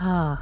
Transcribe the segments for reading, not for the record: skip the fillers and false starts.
Ah.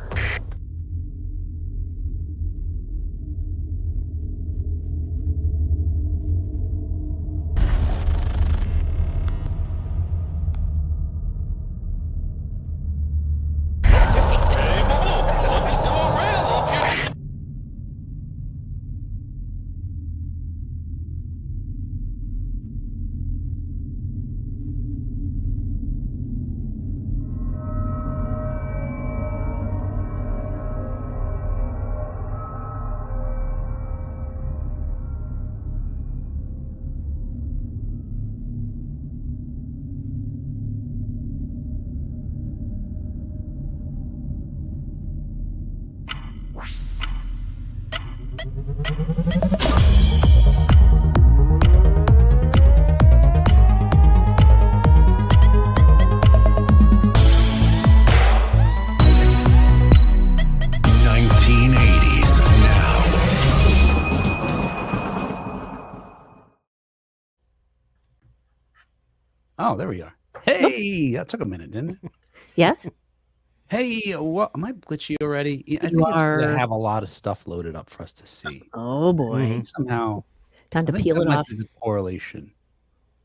Oh, there we are. Hey, that took a minute, didn't it? Yes. Hey, what? Am I glitchy already? I think You it's because I are. have a lot of stuff loaded up for us to see. Oh boy. And somehow, Time to I think peel that it might off. be the correlation.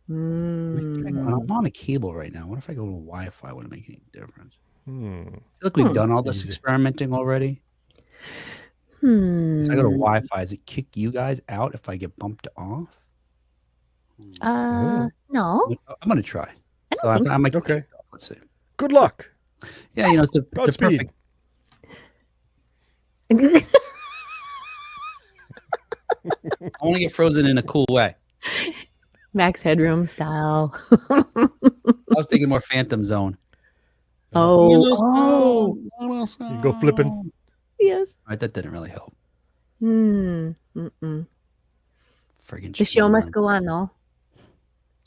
I'm on a cable right now. What if I go to Wi-Fi? Would it make any difference? I feel like we've done all this experimenting already. If I go to Wi-Fi, does it kick you guys out if I get bumped off? No. I'm going to try. I don't think I might get Okay. kicked off. Let's see. Good luck. Yeah, you know, it's the Godspeed. perfect. I want to get frozen in a cool way. Max Headroom style. I was thinking more Phantom Zone. Oh. You go flipping. Yes. All right, that didn't really help. Mm-mm. Friggin' The show streamer. must go on, though.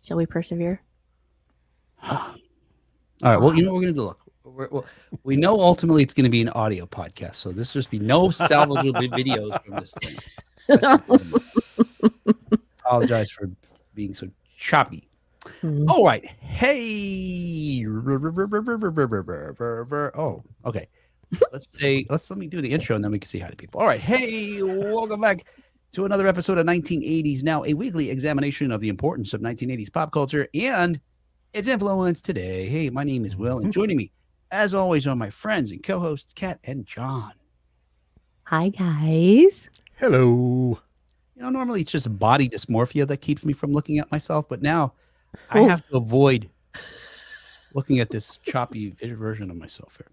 Shall we persevere? All right. Well, you know what we're going to do? Look, we know ultimately it's going to be an audio podcast, so this will just be no salvageable videos from this thing. Apologize for being so choppy. All right. Hey. Oh, okay. Let me do the intro and then we can say hi to people. All right. Hey, welcome back to another episode of 1980s Now, a weekly examination of the importance of 1980s pop culture and its influence today. Hey, my name is Will, and joining me, as always, are my friends and co-hosts, Kat and John. Hi, guys. Hello. You know, normally it's just body dysmorphia that keeps me from looking at myself, but now I have to avoid looking at this choppy version of myself here.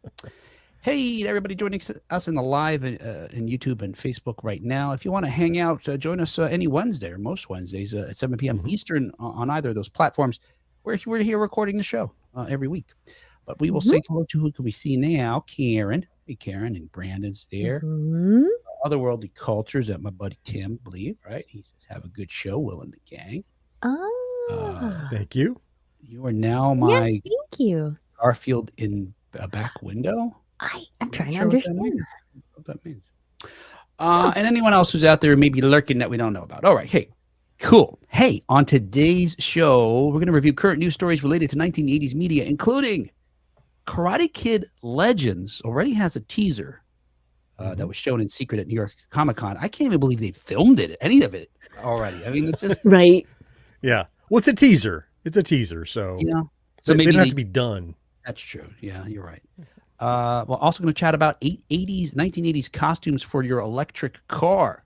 Hey, everybody joining us in the live in YouTube and Facebook right now. If you want to hang out, join us any Wednesday or most Wednesdays at 7 p.m. Eastern on either of those platforms. We're here recording the show every week. But we will say hello to who can we see now? Karen. Hey, Karen, and Brandon's there. Otherworldly Cultures that my buddy Tim believe, right? He says, have a good show, Will and the gang. Thank you. You are now my Yes, thank you. Garfield in a back window. I'm trying to understand. What that means. And anyone else who's out there maybe lurking that we don't know about. All right. Hey, cool. Hey, on today's show, we're going to review current news stories related to 1980s media, including Karate Kid Legends already has a teaser that was shown in secret at New York Comic Con. I can't even believe they filmed any of it already. I mean, it's just right. Yeah. Well, it's a teaser. It's a teaser, so so maybe they don't have to be done. That's true. Yeah, you're right. We're also going to chat about 1980s costumes for your electric car.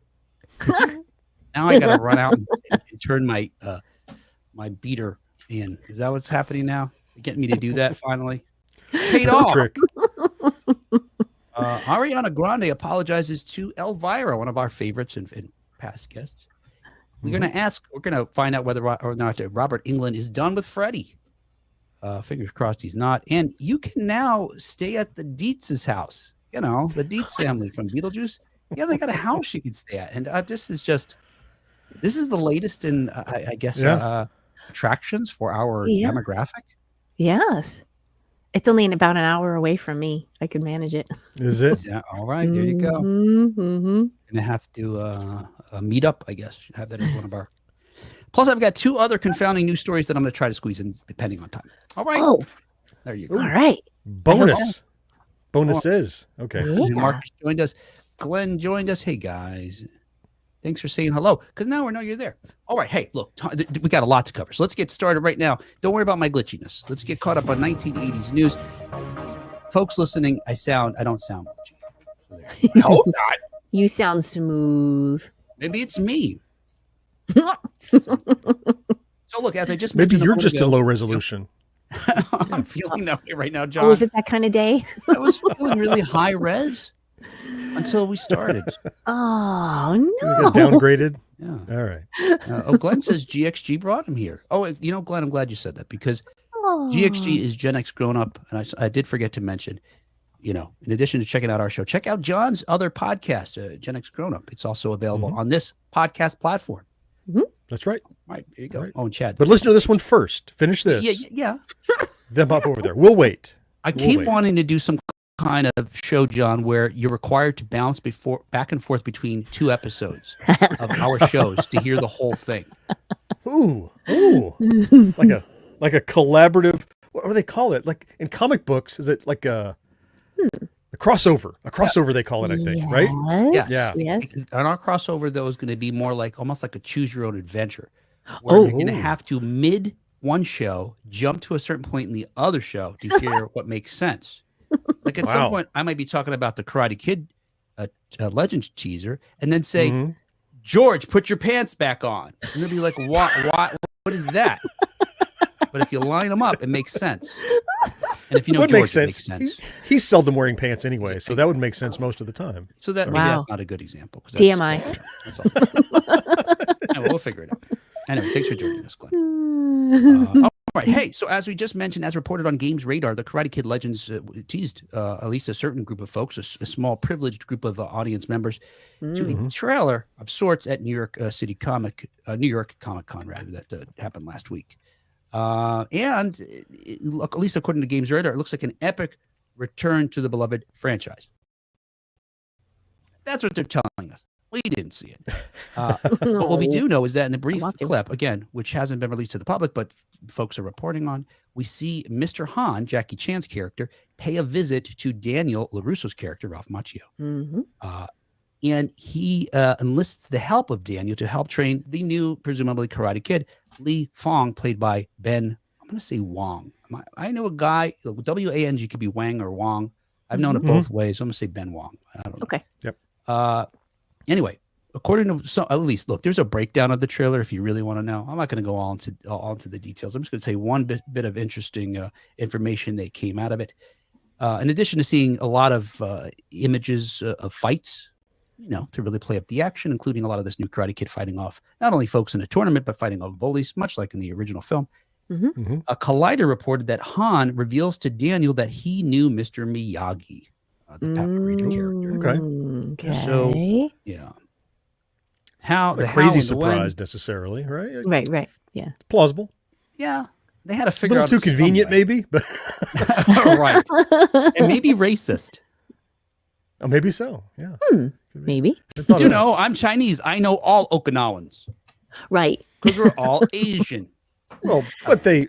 Now I got to run out and turn my my beater in. Is that what's happening now? Getting me to do that finally? Paid off. Trick. Ariana Grande apologizes to Elvira, one of our favorites and past guests. We're going to find out whether or not Robert Englund is done with Freddy. Fingers crossed he's not. And you can now stay at the Deetz's house. You know, the Deetz family from Beetlejuice. Yeah, they got a house you can stay at. And this is the latest in, I guess, attractions for our demographic. Yes. It's only about an hour away from me. I could manage it. Is it? Yeah. All right. There you go. Gonna have to meet up, I guess. Have that as one of our. Plus, I've got two other confounding news stories that I'm going to try to squeeze in, depending on time. All right. Oh, there you go. All right. Bonus Bonuses. Okay. Yeah. Marcus joined us. Glenn joined us. Hey, guys. Thanks for saying hello, because now we know you're there. All right. Hey, look, we got a lot to cover. So let's get started right now. Don't worry about my glitchiness. Let's get caught up on 1980s news. Folks listening, I don't sound glitchy. I hope not. You sound smooth. Maybe it's me. So look, as I just Maybe mentioned you're just in low resolution. I'm feeling that way right now, John. Oh, is it that kind of day? I was feeling really high res until we started. Oh, You no. got downgraded. Yeah. All right. Glenn says GXG brought him here. Oh, Glenn, I'm glad you said that, because Oh. GXG is Gen X grown up. And I did forget to mention, in addition to checking out our show, check out John's other podcast, Gen X Grown Up. It's also available on this podcast platform. That's right. Right. There you go. Right. Oh, and Chad. But listen to this one first. Finish this. Yeah. Then pop over there. We'll wait. I keep wanting to do some kind of show, John, where you're required to bounce back and forth between two episodes of our shows to hear the whole thing. Ooh. Like a collaborative. What do they call it? Like in comic books, is it like a crossover? A crossover, they call it, I think, right? Yeah. Yes. And our crossover, though, is going to be more like almost like a choose your own adventure, where you're going to have to mid one show jump to a certain point in the other show to hear what makes sense. Like at some point, I might be talking about the Karate Kid Legends teaser, and then say, "George, put your pants back on," and they'll be like, "What is that?" But if you line them up, it makes sense. And if you know Would George, make sense. It makes sense. He's seldom wearing pants anyway, so that would make sense most of the time. So that maybe that's not a good example. TMI. That's all. We'll figure it out. Anyway, thanks for joining us, Glenn. All right. Hey, so as we just mentioned, as reported on Games Radar, the Karate Kid Legends teased at least a certain group of folks, a small privileged group of audience members, to a trailer of sorts at New York Comic Con, rather, that happened last week. And at least according to Games Radar, it looks like an epic return to the beloved franchise. That's what they're telling us. We didn't see it. But what we do know is that in the brief clip, again, which hasn't been released to the public, but folks are reporting on, we see Mr. Han, Jackie Chan's character, pay a visit to Daniel LaRusso's character, Ralph Macchio. And he enlists the help of Daniel to help train the new, presumably, Karate Kid, Li Fong, played by Ben, I'm going to say Wong. I know a guy, W-A-N-G, could be Wang or Wong. I've known it both ways. I'm going to say Ben Wong. I don't know. Okay. Yep. Anyway, according to at least, look, there's a breakdown of the trailer if you really want to know. I'm not going to go all into the details. I'm just going to say one bit of interesting information that came out of it. In addition to seeing a lot of images of fights, to really play up the action, including a lot of this new Karate Kid fighting off not only folks in a tournament, but fighting off bullies, much like in the original film. A Collider reported that Han reveals to Daniel that he knew Mr. Miyagi, the Paprika character. Okay. So, yeah. Not a crazy surprise necessarily, right? Right. Yeah. Plausible. Yeah. They had to figure out. A little too convenient, maybe, but right. And maybe racist. Oh, maybe so. Yeah. Maybe. I'm Chinese. I know all Okinawans. Right. Because we're all Asian. Well, but they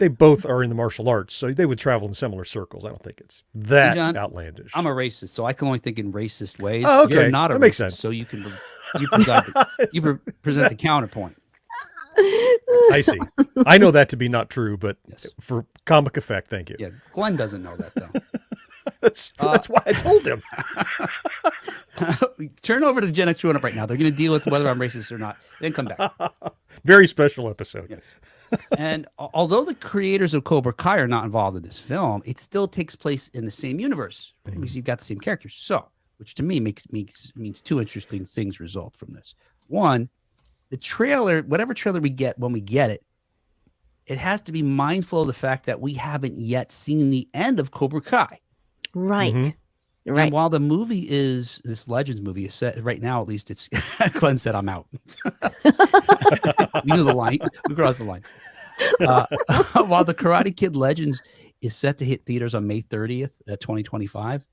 both are in the martial arts, so they would travel in similar circles. I don't think it's that outlandish. I'm a racist, so I can only think in racist ways. Oh, okay. You're not a that racist, makes sense. So you present the counterpoint. I see. I know that to be not true, but for comic effect, thank you. Yeah, Glenn doesn't know that though. That's why I told him. Turn over to Gen X Grown Up right now. They're going to deal with whether I'm racist or not. Then come back. Very special episode. Yes. And although the creators of Cobra Kai are not involved in this film, it still takes place in the same universe, right? Because you've got the same characters. So, which to me means two interesting things result from this. One, the trailer, whatever trailer we get when we get it, it has to be mindful of the fact that we haven't yet seen the end of Cobra Kai. Right. Right. And while the movie this Legends movie is set right now, at least it's Glenn said, I'm out. We knew the line. We crossed the line. While the Karate Kid Legends is set to hit theaters on May 30th, 2025,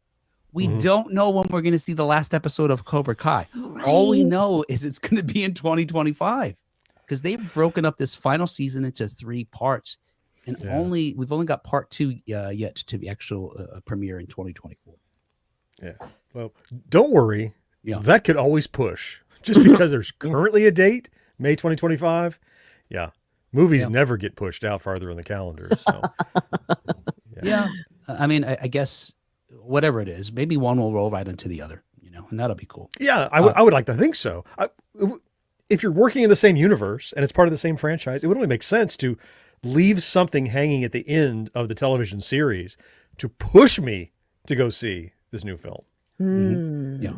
we don't know when we're going to see the last episode of Cobra Kai. Right. All we know is it's going to be in 2025 because they've broken up this final season into 3 parts. and Yeah. we've only got part 2 yet to be actual premiere in 2024. Yeah. Well, don't worry. Yeah. That could always push. Just because there's currently a date, May 2025. Yeah. Movies never get pushed out farther in the calendar. So, Yeah. I mean, I guess whatever it is, maybe one will roll right into the other, and that'll be cool. yeah, I would like to think so. If you're working in the same universe and it's part of the same franchise, it would only make sense to leave something hanging at the end of the television series to push me to go see this new film. Yeah.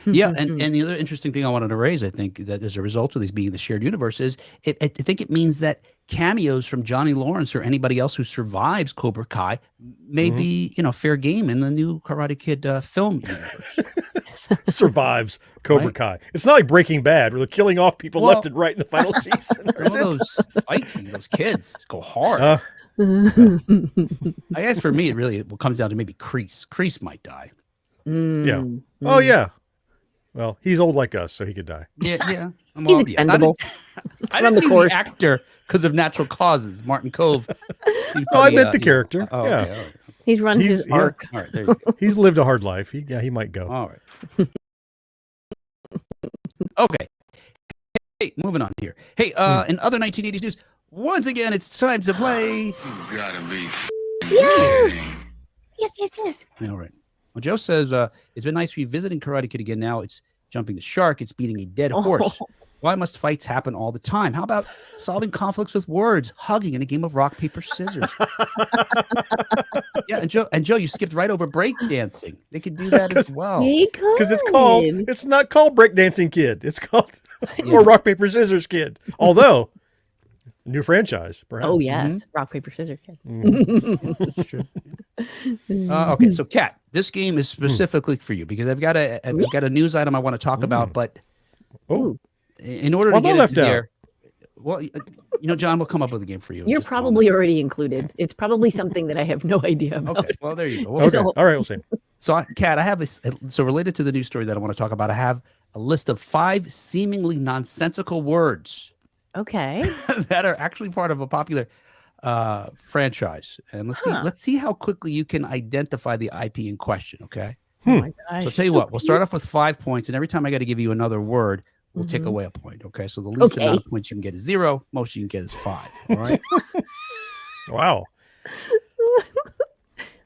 Yeah, and the other interesting thing I wanted to raise, I think, that as a result of these being the shared universe is, I think it means that cameos from Johnny Lawrence or anybody else who survives Cobra Kai may be, fair game in the new Karate Kid film universe. Survives Cobra Kai. It's not like Breaking Bad where they're killing off people left and right in the final season. Some of those fight scenes, those kids go hard. I guess for me, it comes down to maybe Kreese. Kreese might die. Yeah. Oh, yeah. Well, he's old like us, so he could die. Yeah. He's expendable. I didn't mean the actor because of natural causes. Martin Cove. I meant the character. Yeah. Okay, all right. He's run his arc. All right, there you go. He's lived a hard life. He might go. All right. Okay. Hey, moving on here. Hey, in other 1980s news, once again, it's time to play. You gotta be Yes. Yes. All right. Well, Joe says it's been nice revisiting Karate Kid again. Now it's jumping the shark. It's beating a dead horse. Why must fights happen all the time? How about solving conflicts with words, hugging in a game of rock, paper, scissors? Yeah, and Joe, you skipped right over breakdancing. They could do that as well. Because it's not called Breakdancing Kid. It's called or Rock, Paper, Scissors Kid. Although, new franchise, perhaps. Oh, yes. Rock, paper, scissors kid. That's true. Okay, so Kat, this game is specifically for you because I've got a news item I want to talk about, but in order to get it there, well, John, we'll come up with a game for you. You're probably already included. It's probably something that I have no idea about. Okay, well, there you go. Okay, all right, we'll see. So, Kat, I have so related to the news story that I want to talk about, I have a list of 5 seemingly nonsensical words. Okay. That are actually part of a popular franchise, and let's see how quickly you can identify the IP in question. Okay. Oh my gosh. So I'll tell you what, we'll start off with 5 points, and every time I got to give you another word, we'll take away a point. Okay. So the least amount of points you can get is 0. Most you can get is 5. All right. Wow.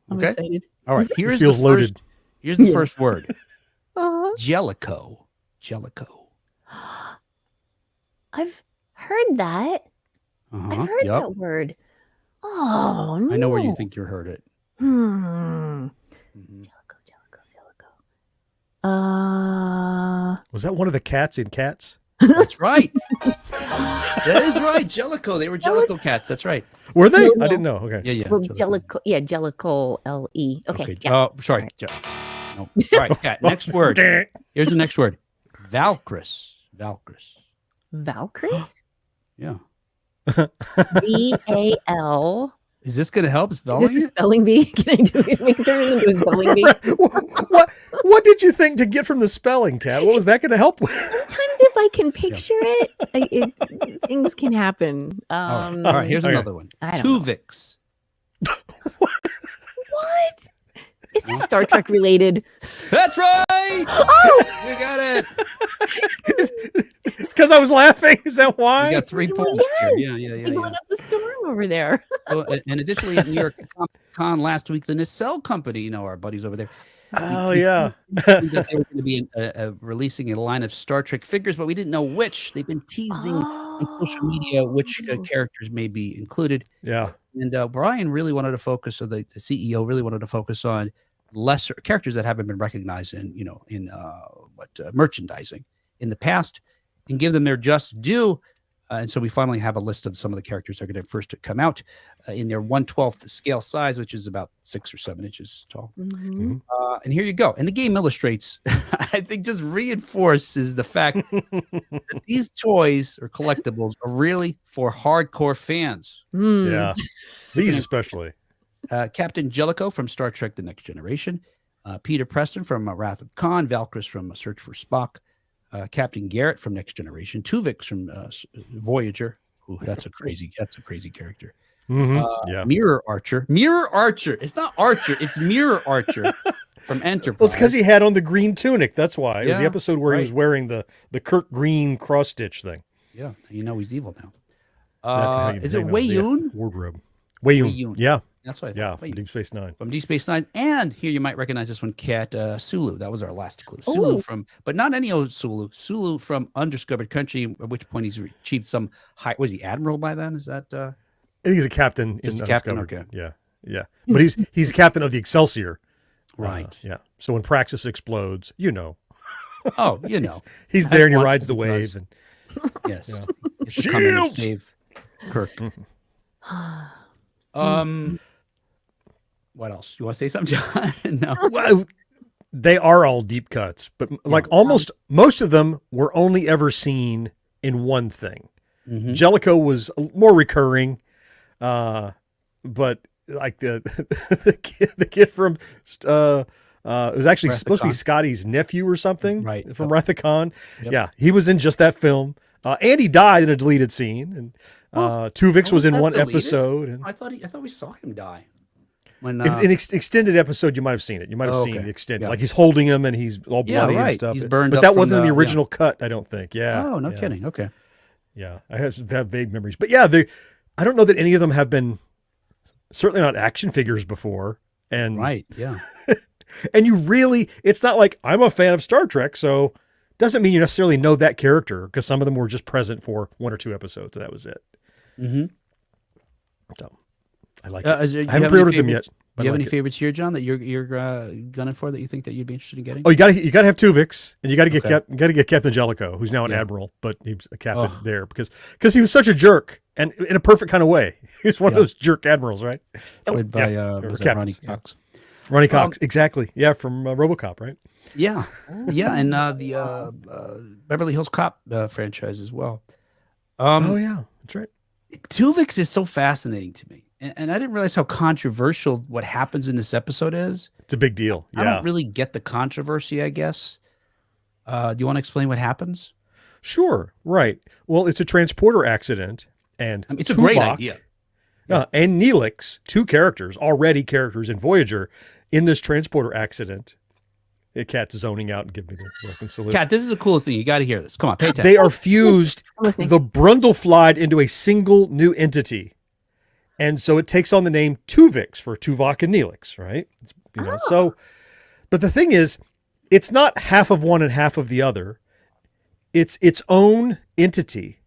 I'm Okay. excited. All right. Here's feels the loaded. first. Here's the first word. Uh-huh. Jellicoe. Jellicoe. I've heard that. I've heard that word. Oh, no. I know where you think you heard it. Jellicoe. Was that one of the cats in Cats? That's right. That is right. Jellicoe. They were Jellicoe cats. That's right. Were they? No. I didn't know. Okay. Yeah. Well, Jellicoe. Yeah, Jellicoe. L-E. Okay. Yeah. Oh, sorry. No. All right, Kat. Next word. Here's the next word. Valkyris. Valkyris? Yeah. V-A-L. Is this going to help Is spelling this a it? spelling bee? Can I do it? Make turn it into a spelling bee? What did you think to get from the spelling, Kat? What was that going to help with? Sometimes if I can picture it, things can happen. All right, here's another one. I don't know. Tuvix. What? Is this Star Trek related? That's right. Oh! You got it. Because I was laughing. Is that why? You got 3 Well, points. yes. Yeah. They went up the storm over there. Well, and additionally, at New York Comic Con last week, the Nacelle Company, our buddies over there, Oh, yeah. that they were going to be releasing a line of Star Trek figures, but we didn't know which. They've been teasing on social media which characters may be included. Yeah. And Brian really wanted to focus, or the CEO really wanted to focus on lesser characters that haven't been recognized in merchandising in the past, and give them their just due. And so we finally have a list of some of the characters that are going to first come out in their 1/12 scale size, which is about 6 or 7 inches tall. Mm-hmm. And here you go. And the game illustrates, I think, just reinforces the fact that these toys or collectibles are really for hardcore fans. Yeah. These especially. Captain Jellicoe from Star Trek: The Next Generation, Peter Preston from Wrath of Khan, Valkyris from A Search for Spock, Captain Garrett from Next Generation, Tuvix from Voyager. Ooh, that's a crazy character. Yeah. Mirror Archer. Mirror Archer. It's not Archer. It's Mirror Archer from Enterprise. Well, it's because he had on the green tunic. That's why. It was the Yeah, episode where he was wearing the Kirk Green cross stitch thing. Yeah, you know he's evil now. Is Is it Wei Yun? Wardrobe. Wei Yun. Yeah. That's what I Yeah. thought. From Deep Space Nine. From Deep Space Nine. And here you might recognize this one, Cat Sulu. That was our last clue. Sulu from, but not any old Sulu. Sulu from Undiscovered Country, at which point he's achieved some high. Was he admiral by then? Is that? I think he's a captain. Just in a captain, Undiscovered. okay. Yeah. But he's captain of the Excelsior. Right. Yeah. So when Praxis explodes, you know. Oh, you know. He's there and he rides the wave. And yes. Yeah. Come in and save Kirk. What else? You want to say something, John? No. Well, they are all deep cuts, but like almost most of them were only ever seen in one thing. Jellicoe was more recurring, but like the kid from it was actually supposed to be Scotty's nephew or something, right? From Wrath of Khan. Yep. Yeah, he was in just that film. Andy died in a deleted scene, and Tuvix was in one episode. And I thought we saw him die. When in extended episode, you might have seen it. You might have seen the extended, like he's holding him and he's all bloody and stuff. He's burned but up that from wasn't in the original cut, I don't think. Yeah. Oh, no kidding. Okay. Yeah, I have vague memories, but yeah, I don't know that any of them have been certainly not action figures before. And right, yeah. And it's not like I'm a fan of Star Trek, so doesn't mean you necessarily know that character because some of them were just present for one or two episodes. And that was it. Mm-hmm. So I like it. I haven't pre-ordered them yet. Do you have any favorites here, John, that you're gunning for that you think that you'd be interested in getting? Oh, you got to have Tuvix, and you got to get Captain Jellicoe, who's now an admiral, but he's a captain there because he was such a jerk, and in a perfect kind of way. He was one of those jerk admirals, right? Played by Ronnie Cox. Ronnie Cox, exactly. Yeah, from RoboCop, right? Yeah, yeah, and the Beverly Hills Cop franchise as well. Oh yeah, that's right. Tuvix is so fascinating to me. And I didn't realize how controversial what happens in this episode is. It's a big deal. Yeah. I don't really get the controversy, I guess. Do you want to explain what happens? Sure. Right. Well, it's a transporter accident. And it's a great idea. And Neelix, already characters in Voyager, in this transporter accident. The cat's zoning out and give me the welcome salute. Cat, this is the coolest thing. You got to hear this. Come on, pay attention. They are fused, the Brundleflied, into a single new entity. And so it takes on the name Tuvix for Tuvok and Neelix, right? So, but the thing is, it's not half of one and half of the other. It's its own entity.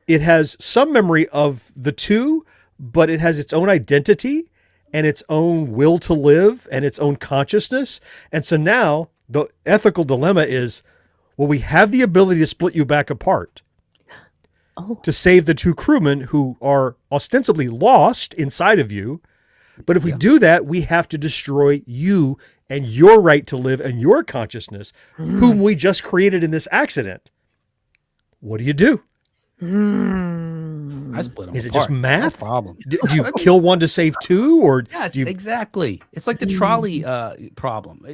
It has some memory of the two, but it has its own identity and its own will to live and its own consciousness. And so now the ethical dilemma is, well, we have the ability to split you back apart. To save the two crewmen who are ostensibly lost inside of you. But if we do that, we have to destroy you and your right to live and your consciousness, whom we just created in this accident. What do you do? I split them Is it apart. just math? No problem. Do you kill one to save two? Or yes, exactly. It's like the trolley problem.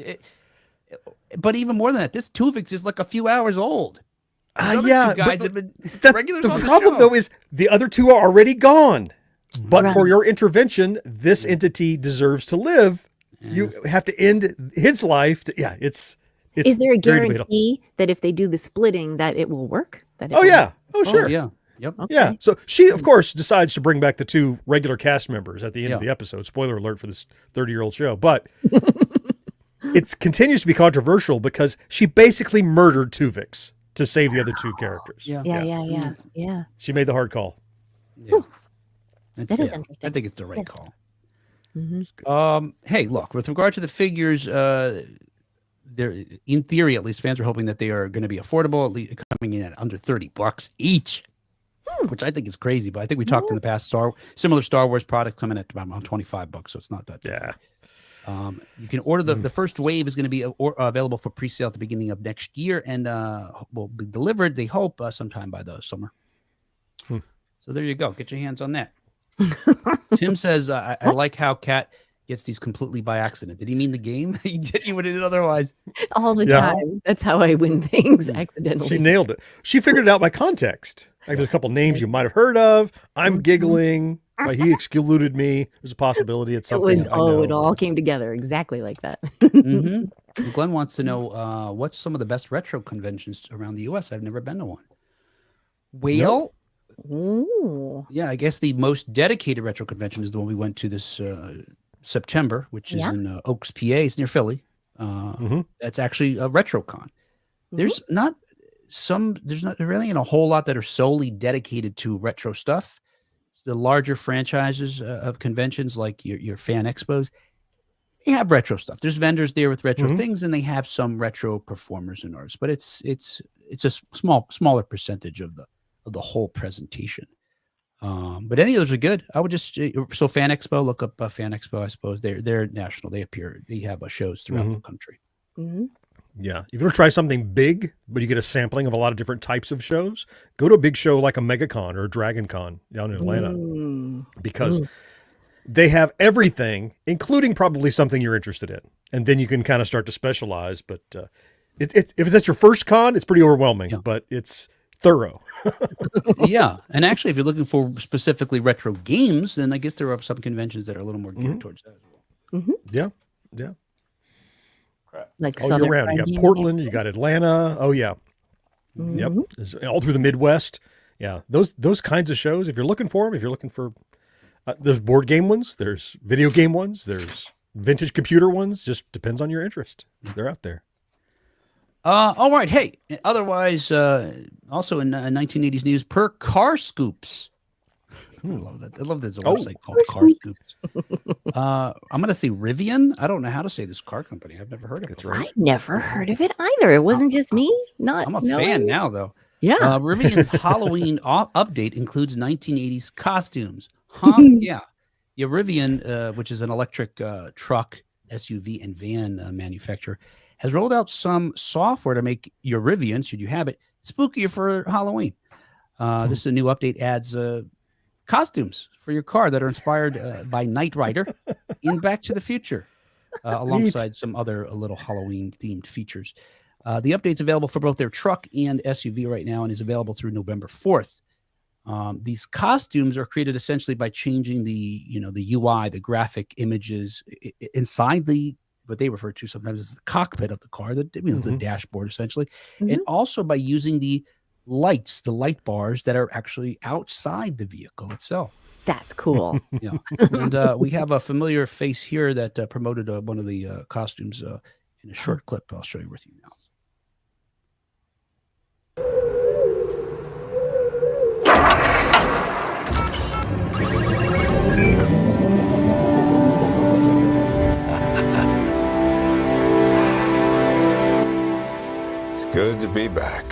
But even more than that, this Tuvix is like a few hours old. Yeah, guys have been the problem though is the other two are already gone. But for your intervention, this entity deserves to live. You have to end his life. It's is there a guarantee that if they do the splitting that it will work? Yeah. Oh, sure. Oh, yeah. Yep. Okay. Yeah. So she, of course, decides to bring back the two regular cast members at the end of the episode. Spoiler alert for this 30-year-old show. But it continues to be controversial because she basically murdered Tuvix to save the other two characters. Yeah. She made the hard call. Yeah. That is interesting. I think it's the right call. Mm-hmm. Hey, look, with regard to the figures, they're, in theory, at least, fans are hoping that they are going to be affordable, at least coming in at under $30 each, which I think is crazy. But I think we talked in the past, similar Star Wars product coming at about $25, so it's not that different. You can order the first wave is going to be available for pre-sale at the beginning of next year, and will be delivered, they hope, sometime by the summer. So there you go. Get your hands on that. Tim says, I like how Kat gets these completely by accident. Did he mean the game? He would have otherwise. All the time. That's how I win things accidentally. She nailed it. She figured it out by context. Like there's a couple names you might have heard of. I'm giggling. He excluded me. There's a possibility it's It something was, I know. it all came together exactly like that. Glenn wants to know what's some of the best retro conventions around the U.S. I've never been to one. Well, yeah, I guess the most dedicated retro convention is the one we went to this September, which is in Oaks, PA. It's near Philly. That's actually a RetroCon. There's not really a whole lot that are solely dedicated to retro stuff. The larger franchises of conventions, like your fan expos, they have retro stuff. There's vendors there with retro things, and they have some retro performers and artists, but it's a smaller percentage of the whole presentation. But any of those are good. I would just Fan Expo, look up Fan Expo. I suppose they're national. They have shows throughout the country. Yeah, if you want to try something big, but you get a sampling of a lot of different types of shows, go to a big show like a MegaCon or a DragonCon down in Atlanta, because they have everything, including probably something you're interested in, and then you can kind of start to specialize. But if that's your first con, it's pretty overwhelming, but it's thorough. Yeah, and actually, if you're looking for specifically retro games, then I guess there are some conventions that are a little more geared towards that as well. Yeah. Like all year round. You got Portland, you got Atlanta. Oh yeah. Yep. All through the Midwest. Yeah. Those kinds of shows, if you're looking for them, if you're looking for, there's board game ones, there's video game ones, there's vintage computer ones. Just depends on your interest. They're out there. All right. Hey, otherwise, also in 1980s news, per Car Scoops. I love that. I love there's a website called Car Scoops. I'm going to say Rivian. I don't know how to say this car company. I've never heard of it. I never heard of it either. It wasn't just me. I'm a fan now, though. Yeah. Rivian's Halloween update includes 1980s costumes. Yeah. Rivian, which is an electric truck, SUV, and van manufacturer, has rolled out some software to make your Rivian, should you have it, spookier for Halloween. This is a new update, adds costumes for your car that are inspired by Knight Rider in Back to the Future, alongside some other little Halloween-themed features. The update's available for both their truck and SUV right now and is available through November 4th. These costumes are created essentially by changing the UI, the graphic images inside what they refer to sometimes as the cockpit of the car, the dashboard essentially, and also by using the lights, the light bars that are actually outside the vehicle itself. That's cool. Yeah, and we have a familiar face here that promoted one of the costumes in a short clip. I'll show you with you now. It's good to be back.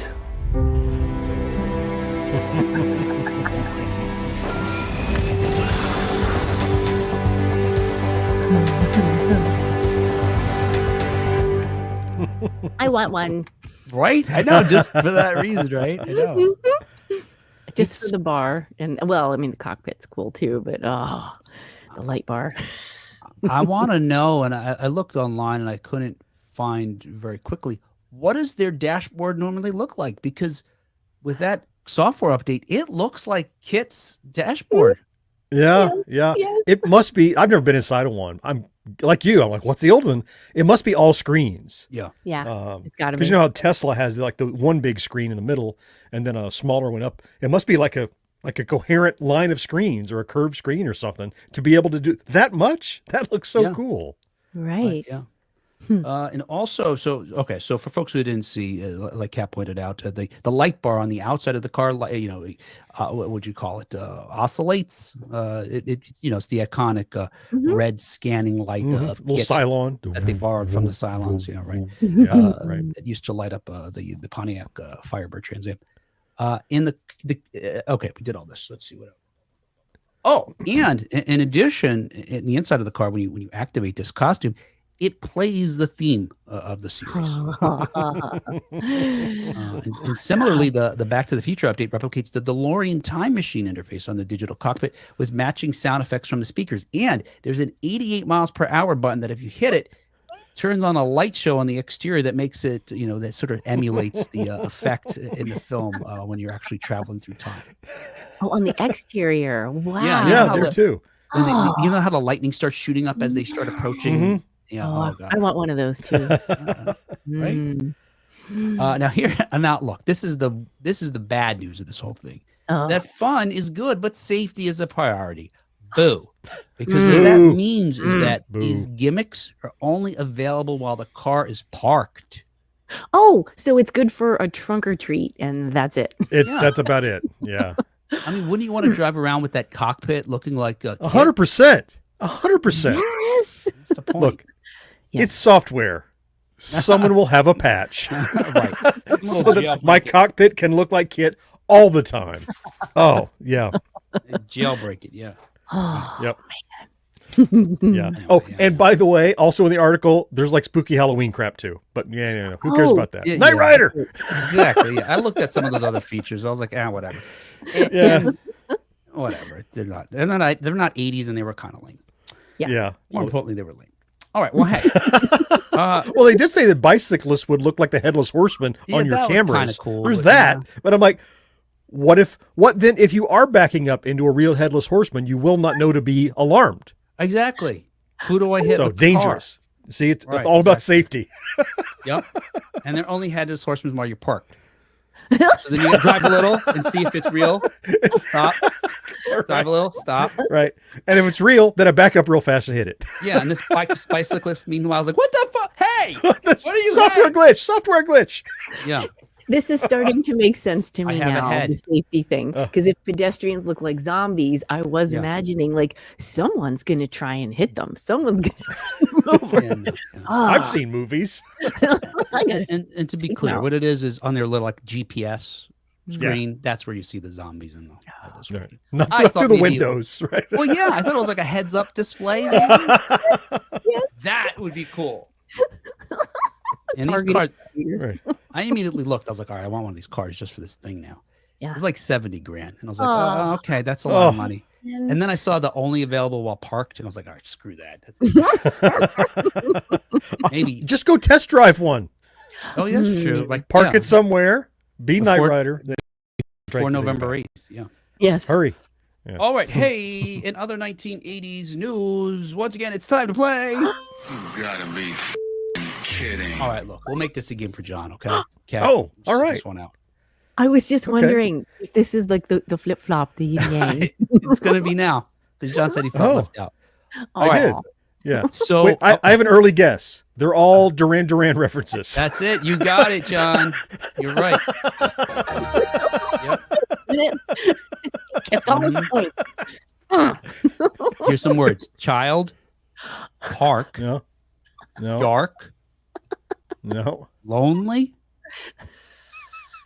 I want one. Right? I know, just for that reason, right? I know. Just for the bar. And well, I mean, the cockpit's cool too, but the light bar. I want to know, and I looked online and I couldn't find very quickly, what does their dashboard normally look like? Because with that software update, it looks like Kit's dashboard. Yeah. It must be. I've never been inside of one. I'm like you. I'm like, what's the old one? It must be all screens. Yeah. It's got to be. Because you know how Tesla has like the one big screen in the middle and then a smaller one up. It must be like a coherent line of screens or a curved screen or something to be able to do that much. That looks so cool. Right. Yeah. And also, so for folks who didn't see, like Kat pointed out, the light bar on the outside of the car, what would you call it? Oscillates. It's the iconic red scanning light of little Kit Cylon that they borrowed from the Cylons. Right. Right. That used to light up the Pontiac Firebird Trans Am. We did all this. Let's see what else. Oh, and in addition, in the inside of the car, when you activate this costume, it plays the theme of the series. And similarly, the Back to the Future update replicates the Delorean time machine interface on the digital cockpit with matching sound effects from the speakers. And there's an 88 miles per hour button that if you hit it, turns on a light show on the exterior that makes it, that sort of emulates the effect in the film when you're actually traveling through time. Oh, on the exterior. Wow. Yeah, Yeah, how there the- too. When Oh. you know how the lightning starts shooting up as they start approaching? Mhm. Yeah. Oh, Oh, God. I want one of those too. Right? Mm. Now look, this is the bad news of this whole thing. Oh. That fun is good, but safety is a priority. Boo. Because what that Boo. means is that these Boo. gimmicks are only available while the car is parked. Oh, so it's good for a trunk or treat, and that's it. Yeah. That's about it. Yeah. I mean, wouldn't you want to drive around with that cockpit looking like a 100%. 100%. Yes. That's the point. Look, Yes. it's software. Someone will have a patch Right. so that my cockpit can look like Kit all the time. Oh, yeah. Jailbreak it, yeah. Oh, Yep. man. Yeah. Anyway, Oh, yeah. and by the way, also in the article, there's like spooky Halloween crap too. But yeah. Who cares Oh, about that? yeah, Knight yeah. Rider. Exactly. Yeah. I looked at some of those other features. I was like, whatever. Yeah. And whatever. They're not 80s, and they were kind of lame. Yeah. More importantly, they were lame. All right. Well, hey. Well, they did say that bicyclists would look like the headless horseman Yeah, on your that was cameras. kinda cool, There's but that. yeah. But I'm like, what then if you are backing up into a real headless horseman, you will not know to be alarmed. Exactly. Who do I hit? So with the car? dangerous. See, it's Right, all about safety. Yep. And they're only headless horsemen while you're parked. So then you gotta drive a little and see if it's real. Stop. Drive a little. Stop. Right. And if it's real, then I back up real fast and hit it. Yeah. And this bicyclist, meanwhile, is like, "What the fuck? Hey, That's what are you? software glitch. Software glitch. Yeah. This is starting to make sense to I me have a now, head. the safety thing. Because if pedestrians look like zombies, I was Yeah. imagining like someone's going to try and hit them. Someone's going to move. Yeah, no, yeah. I've seen movies. And to be Think clear, now. what it is on their little like GPS screen. That's where you see the zombies in the headless Right. horseman. Not I through thought the maybe- windows, right? Well, yeah, I thought it was like a heads-up display. Maybe. That would be cool. And these cars, Right. I immediately looked. I was like, all right, I want one of these cars just for this thing now. Yeah. It's like 70 grand. And I was like, Aw. oh, okay, that's a lot of Oh. money. And then I saw the only available while parked, and I was like, all right, screw that. That's maybe. Just go test drive one. Oh, yeah, that's true. Like, Park yeah, it somewhere. Be Knight Before- Rider. then before drink November back. 8th. Yeah. Yes. Hurry. Yeah. All right. Hey, in other 1980s news, once again, it's time to play. You gotta be kidding. All right, look, we'll make this a game for John, okay? Kat, Oh, sit all right. This one out. I was just Okay. wondering if this is like the flip flop, the yin yang. It's going to be now because John said he felt Oh. left out. I did. Aw. Yeah. So Wait, I have an early guess. They're all Duran Duran references. that's it. You got it, John. You're right. Yep. Kept on his point. Here's some words: child, park, No. No. dark, No. lonely.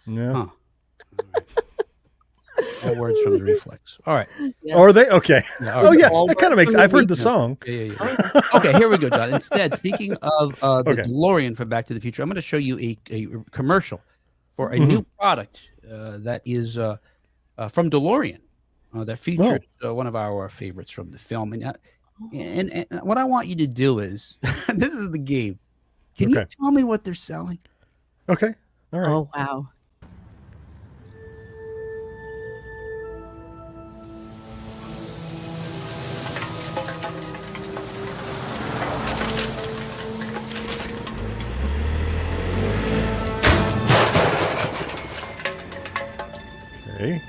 No. Huh. All words from the Reflex. All right. Yes. Or are they? Okay. Yeah, all Oh, right. yeah. All That kind of work makes. from I've the heard the weekend. song. Yeah. Okay, here we go, John. Instead, speaking of the Okay. DeLorean from Back to the Future, I'm going to show you a commercial for a Mm-hmm. new product that is from DeLorean that features one of our favorites from the film. And what I want you to do is, this is the game. Can you Okay. tell me what they're selling? Okay. All right. Oh wow. Okay.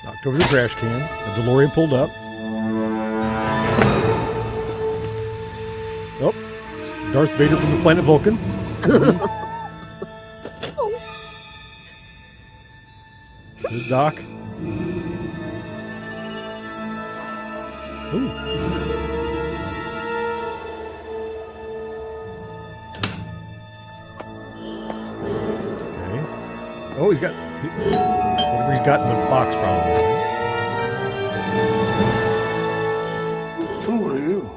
Knocked over the trash can. The DeLorean pulled up. Oh, it's Darth Vader from the planet Vulcan. There's Doc. Ooh. Okay. Oh, he's got whatever he's got in the box, probably. Who are you?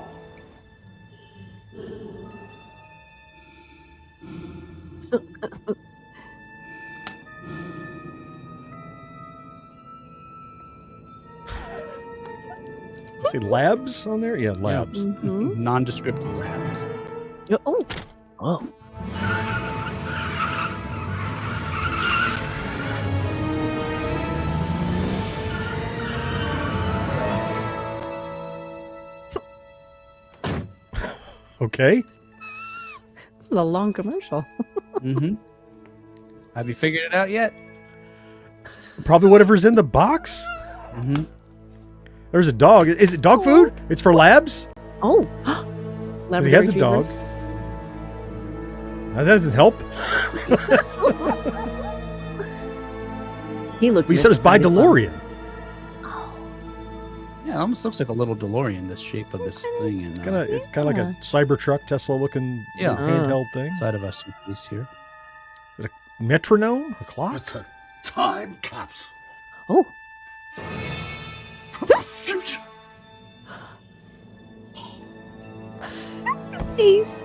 Say labs on there? Yeah, labs. Mhm. Nondescript labs. Oh. Oh. Okay. It was a long commercial. Mm-hmm. Have you figured it out yet? Probably whatever's in the box. Mm-hmm. There's a dog. Is it dog food? It's for labs? Oh. 'Cause he has a dog. Now, that doesn't help. He looks. We said it's by DeLorean. Yeah, it almost looks like a little DeLorean, this shape of this thing. And It's kind of like a Cybertruck, Tesla-looking Yeah. handheld thing. side of us piece here. Metronome? A clock? It's a time capsule. Oh. From the future. His face.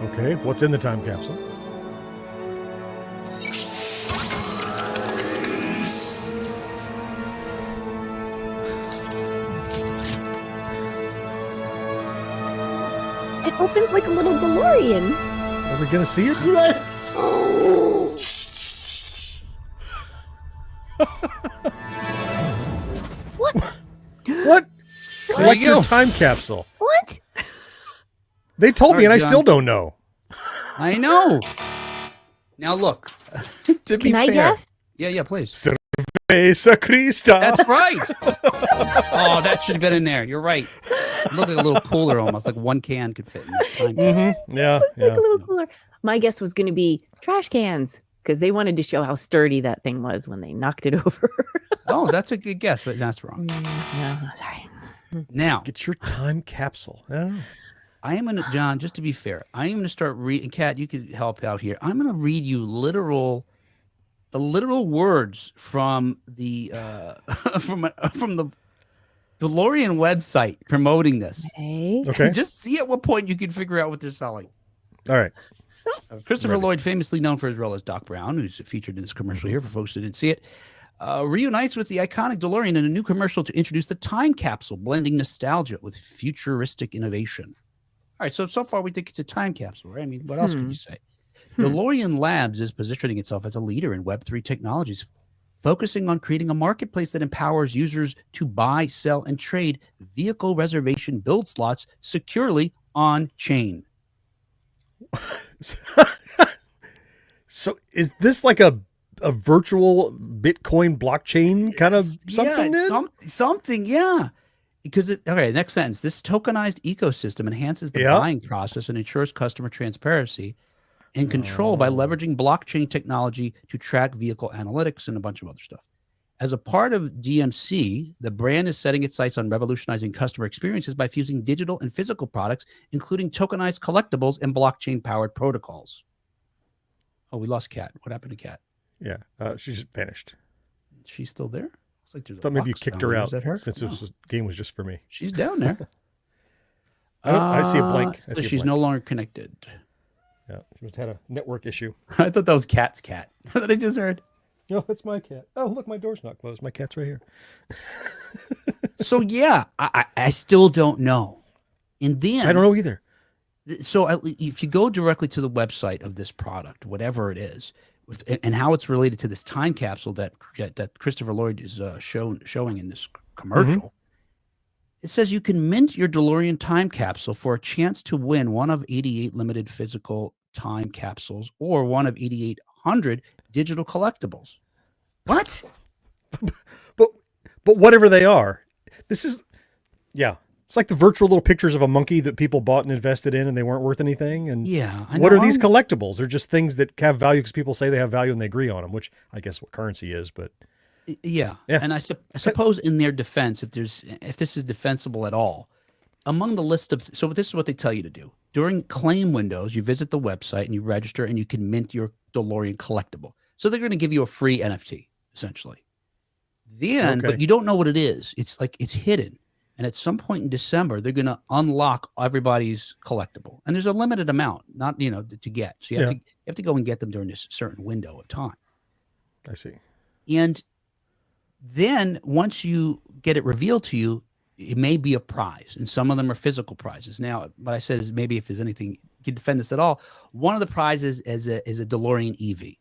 Okay, what's in the time capsule? It opens like a little DeLorean. Are we going to see it? What? What? Collect you your go. time capsule. What? They told me All and I right, still John. don't know. I know. Now look. To be Can I fair. guess? Yeah, please. Esa Christa. That's right. Oh, that should have been in there. You're right. It looked like a little cooler almost, like one can could fit in that time. Mm-hmm. Yeah, Like yeah. a little cooler. My guess was going to be trash cans because they wanted to show how sturdy that thing was when they knocked it over. Oh, that's a good guess, but that's wrong. No, sorry. Now, Get your time capsule. I don't know. I am going to, John, just to be fair, I am going to start reading. Kat, you could help out here. I'm going to read you the literal words from the from the DeLorean website promoting this. Okay. Okay. Just see at what point you can figure out what they're selling. All right. Christopher Ready. Lloyd, famously known for his role as Doc Brown, who's featured in this commercial here for folks that didn't see it, reunites with the iconic DeLorean in a new commercial to introduce the time capsule, blending nostalgia with futuristic innovation. All right, so far we think it's a time capsule, right? I mean, what else could you say? DeLorean Labs is positioning itself as a leader in Web3 technologies, focusing on creating a marketplace that empowers users to buy, sell, and trade vehicle reservation build slots securely on chain. So is this like a virtual Bitcoin blockchain kind of something? Yeah, then? something, yeah. Because next sentence. This tokenized ecosystem enhances the Yeah. buying process and ensures customer transparency and control by leveraging blockchain technology to track vehicle analytics and a bunch of other stuff. As a part of DMC, the brand is setting its sights on revolutionizing customer experiences by fusing digital and physical products, including tokenized collectibles and blockchain-powered protocols. Oh, we lost Kat. What happened to Kat? Yeah, she's vanished. She's still there? Looks like there's I thought maybe you box kicked down her there. out Is that her? since No. this game was just for me. She's down there. I see a blank. I So see a she's blank. no longer connected. Yeah, she must have had a network issue. I thought that was Kat's cat that I just heard. No, that's my cat. Oh, look, my door's not closed. My cat's right here. So yeah, I still don't know. And then I don't know either. So if you go directly to the website of this product, whatever it is, and how it's related to this time capsule that Christopher Lloyd is showing in this commercial, it says you can mint your DeLorean time capsule for a chance to win one of 88 limited physical time capsules or one of 8,800 digital collectibles. What? But whatever they are, this is, yeah. It's like the virtual little pictures of a monkey that people bought and invested in and they weren't worth anything. And Yeah. I what know. are these collectibles? They're just things that have value because people say they have value and they agree on them, which I guess what currency is. But Yeah. Yeah. And I suppose in their defense, if this is defensible at all, among the list of, so this is what they tell you to do. During claim windows, you visit the website and you register and you can mint your DeLorean collectible. So they're going to give you a free NFT, essentially. Then, Okay. but you don't know what it is. It's like, it's hidden. And at some point in December, they're going to unlock everybody's collectible. And there's a limited amount, not, to get. So you have to go and get them during this certain window of time. I see. And then once you get it revealed to you, it may be a prize. And some of them are physical prizes. Now, what I said is maybe if there's anything, you can defend this at all. One of the prizes is a DeLorean EV,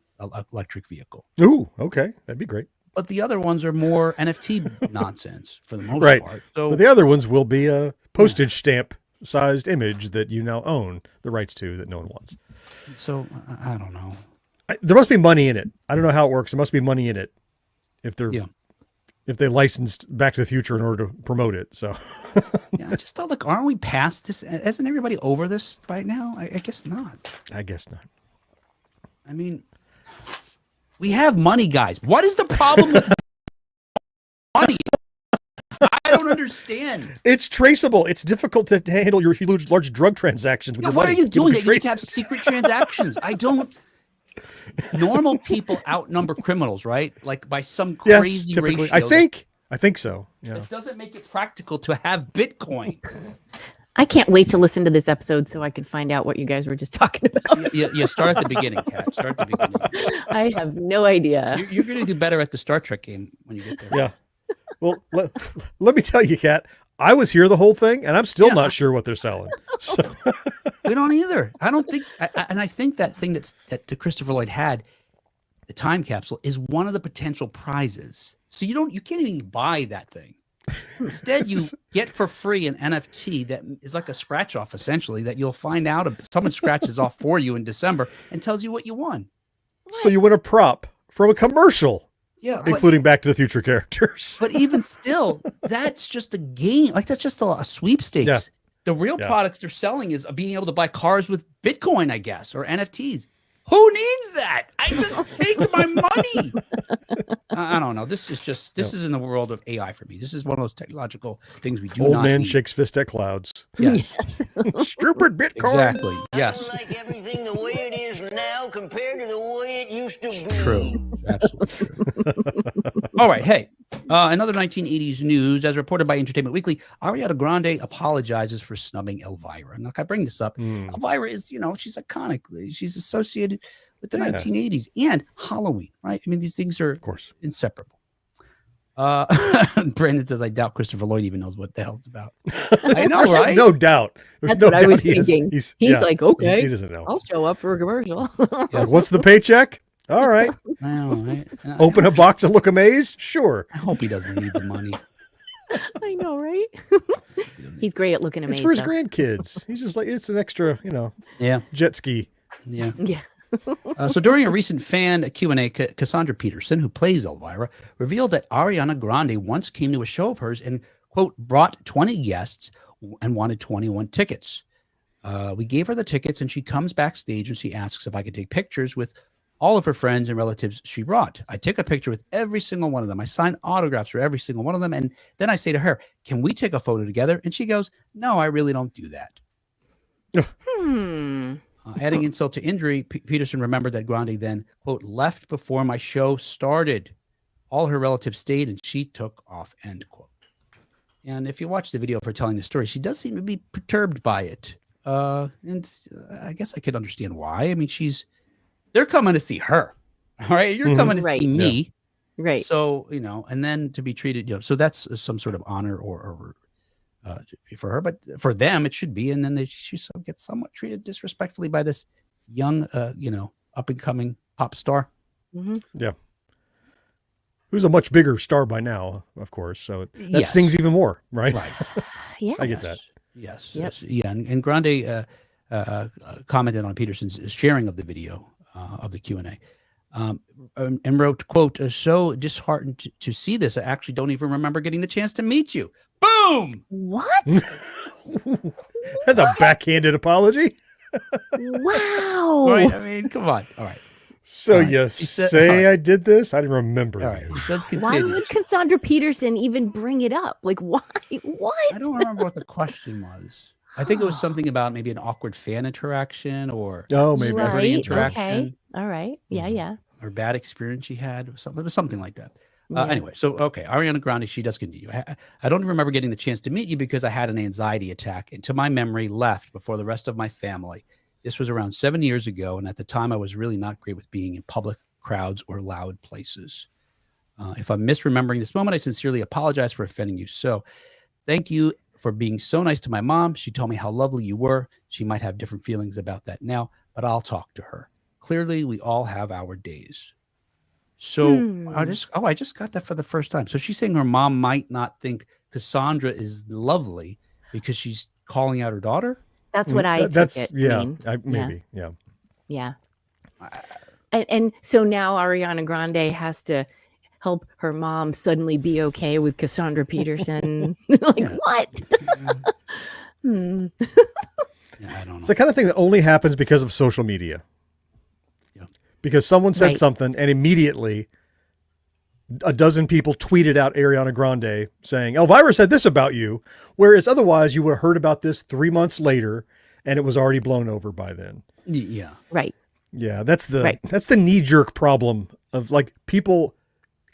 electric vehicle. Ooh, okay. That'd be great. But the other ones are more NFT nonsense for the most Right. part. So But the other ones will be a postage stamp sized image that you now own the rights to that no one wants. So I don't know. There must be money in it. I don't know how it works. There must be money in it if they're if they licensed Back to the Future in order to promote it. So yeah, I just thought, like, aren't we past this? Isn't everybody over this by now? I guess not. I guess not. I mean, we have money, guys. What is the problem with money? I don't understand. It's traceable. It's difficult to handle your huge, large drug transactions. With your What money. are you doing? People That you can need to have trace it. secret transactions. I don't. Normal people outnumber criminals, right? Like by some crazy typically. ratio. I think so. Yeah. It doesn't make it practical to have Bitcoin. I can't wait to listen to this episode so I can find out what you guys were just talking about. Yeah, start at the beginning, Kat. Start at the beginning. I have no idea. You're going to do better at the Star Trek game when you get there. Yeah. Well, let me tell you, Kat, I was here the whole thing, and I'm still not sure what they're selling. So. We don't either. I don't think, and I think that thing that Christopher Lloyd had, the time capsule, is one of the potential prizes. So you can't even buy that thing. Instead, you get for free an NFT that is like a scratch off, essentially, that you'll find out if someone scratches off for you in December and tells you what you won. So you win a prop from a commercial. Yeah, including Back to the Future characters. But even still, that's just a game. Like, that's just a sweepstakes. Yeah. The real products they're selling is being able to buy cars with Bitcoin, I guess, or NFTs. Who needs that? I just take my money. I don't know. This is in the world of AI for me. This is one of those technological things we do Old not man need. shakes fist at clouds. Yes. Stupid Bitcoin. Exactly. Yes. I like everything the way it is now compared to the way it used to be. True. Absolutely true. All right. Hey, another 1980s news. As reported by Entertainment Weekly, Ariana Grande apologizes for snubbing Elvira. And like I bring this up, Elvira is, she's iconic. She's associated with the 1980s and Halloween, right? I mean, these things are, of course, inseparable. Brandon says, I doubt Christopher Lloyd even knows what the hell it's about. I know, right? No doubt. There's That's no what I doubt was he is- thinking. he's like, okay, He doesn't know. I'll show up for a commercial. Like, what's the paycheck? All right. I know, right? Open a box and look amazed? Sure. I hope he doesn't need the money. I know, right? He's great at looking It's amazing. for his grandkids. He's just like, it's an extra, jet ski. Yeah. Yeah. So during a recent fan Q&A, Cassandra Peterson, who plays Elvira, revealed that Ariana Grande once came to a show of hers and, quote, brought 20 guests and wanted 21 tickets. We gave her the tickets, and she comes backstage and she asks if I could take pictures with all of her friends and relatives she brought. I took a picture with every single one of them. I signed autographs for every single one of them. And then I say to her, can we take a photo together? And she goes, no, I really don't do that. Adding insult to injury, Peterson remembered that Grande then, quote, left before my show started. All her relatives stayed and she took off, end quote. And if you watch the video of her telling the story, she does seem to be perturbed by it. And I guess I could understand why. I mean, they're coming to see her. All right. You're coming to see me. Yeah. Right. So, and then to be treated, so that's some sort of honor or for her, but for them it should be. And then she gets somewhat treated disrespectfully by this young, up and coming pop star. Mm-hmm. Yeah. Who's a much bigger star by now, of course. So that stings even more, right? Right. Yeah. I get that. Yes. Yep. Yeah. And Grande commented on Peterson's sharing of the video of the Q&A. And wrote, quote, so disheartened to see this. I actually don't even remember getting the chance to meet you. Boom! What? That's a backhanded apology. Wow. Right? I mean, come on. All right. So All right. you say I did this? I didn't remember. All right. It does Why continue. would Cassandra Peterson even bring it up? Like, why? What? I don't remember what the question was. I think it was something about maybe an awkward fan interaction or Oh, maybe. celebrity Right, interaction okay. All right. Yeah, yeah. or bad experience she had. Or something. It was something like that. Yeah. Anyway, so, okay. Ariana Grande, she does continue. I don't remember getting the chance to meet you because I had an anxiety attack and to my memory left before the rest of my family. This was around 7 years ago. And at the time I was really not great with being in public crowds or loud places. If I'm misremembering this moment, I sincerely apologize for offending you. So thank you for being so nice to my mom. She told me how lovely you were. She might have different feelings about that now, but I'll talk to her. Clearly, we all have our days. So I just got that for the first time. So she's saying her mom might not think Cassandra is lovely because she's calling out her daughter. That's what I That's took it. yeah. I mean, Maybe yeah. yeah. And so now Ariana Grande has to help her mom suddenly be okay with Cassandra Peterson. Like Yeah. what? Yeah, I don't know. It's the kind of thing that only happens because of social media. Yeah. Because someone said Right. something and immediately a dozen people tweeted out Ariana Grande saying, Elvira said this about you. Whereas otherwise you would have heard about this 3 months later and it was already blown over by then. Yeah. Right. Yeah, that's the Right. that's the knee-jerk problem of like people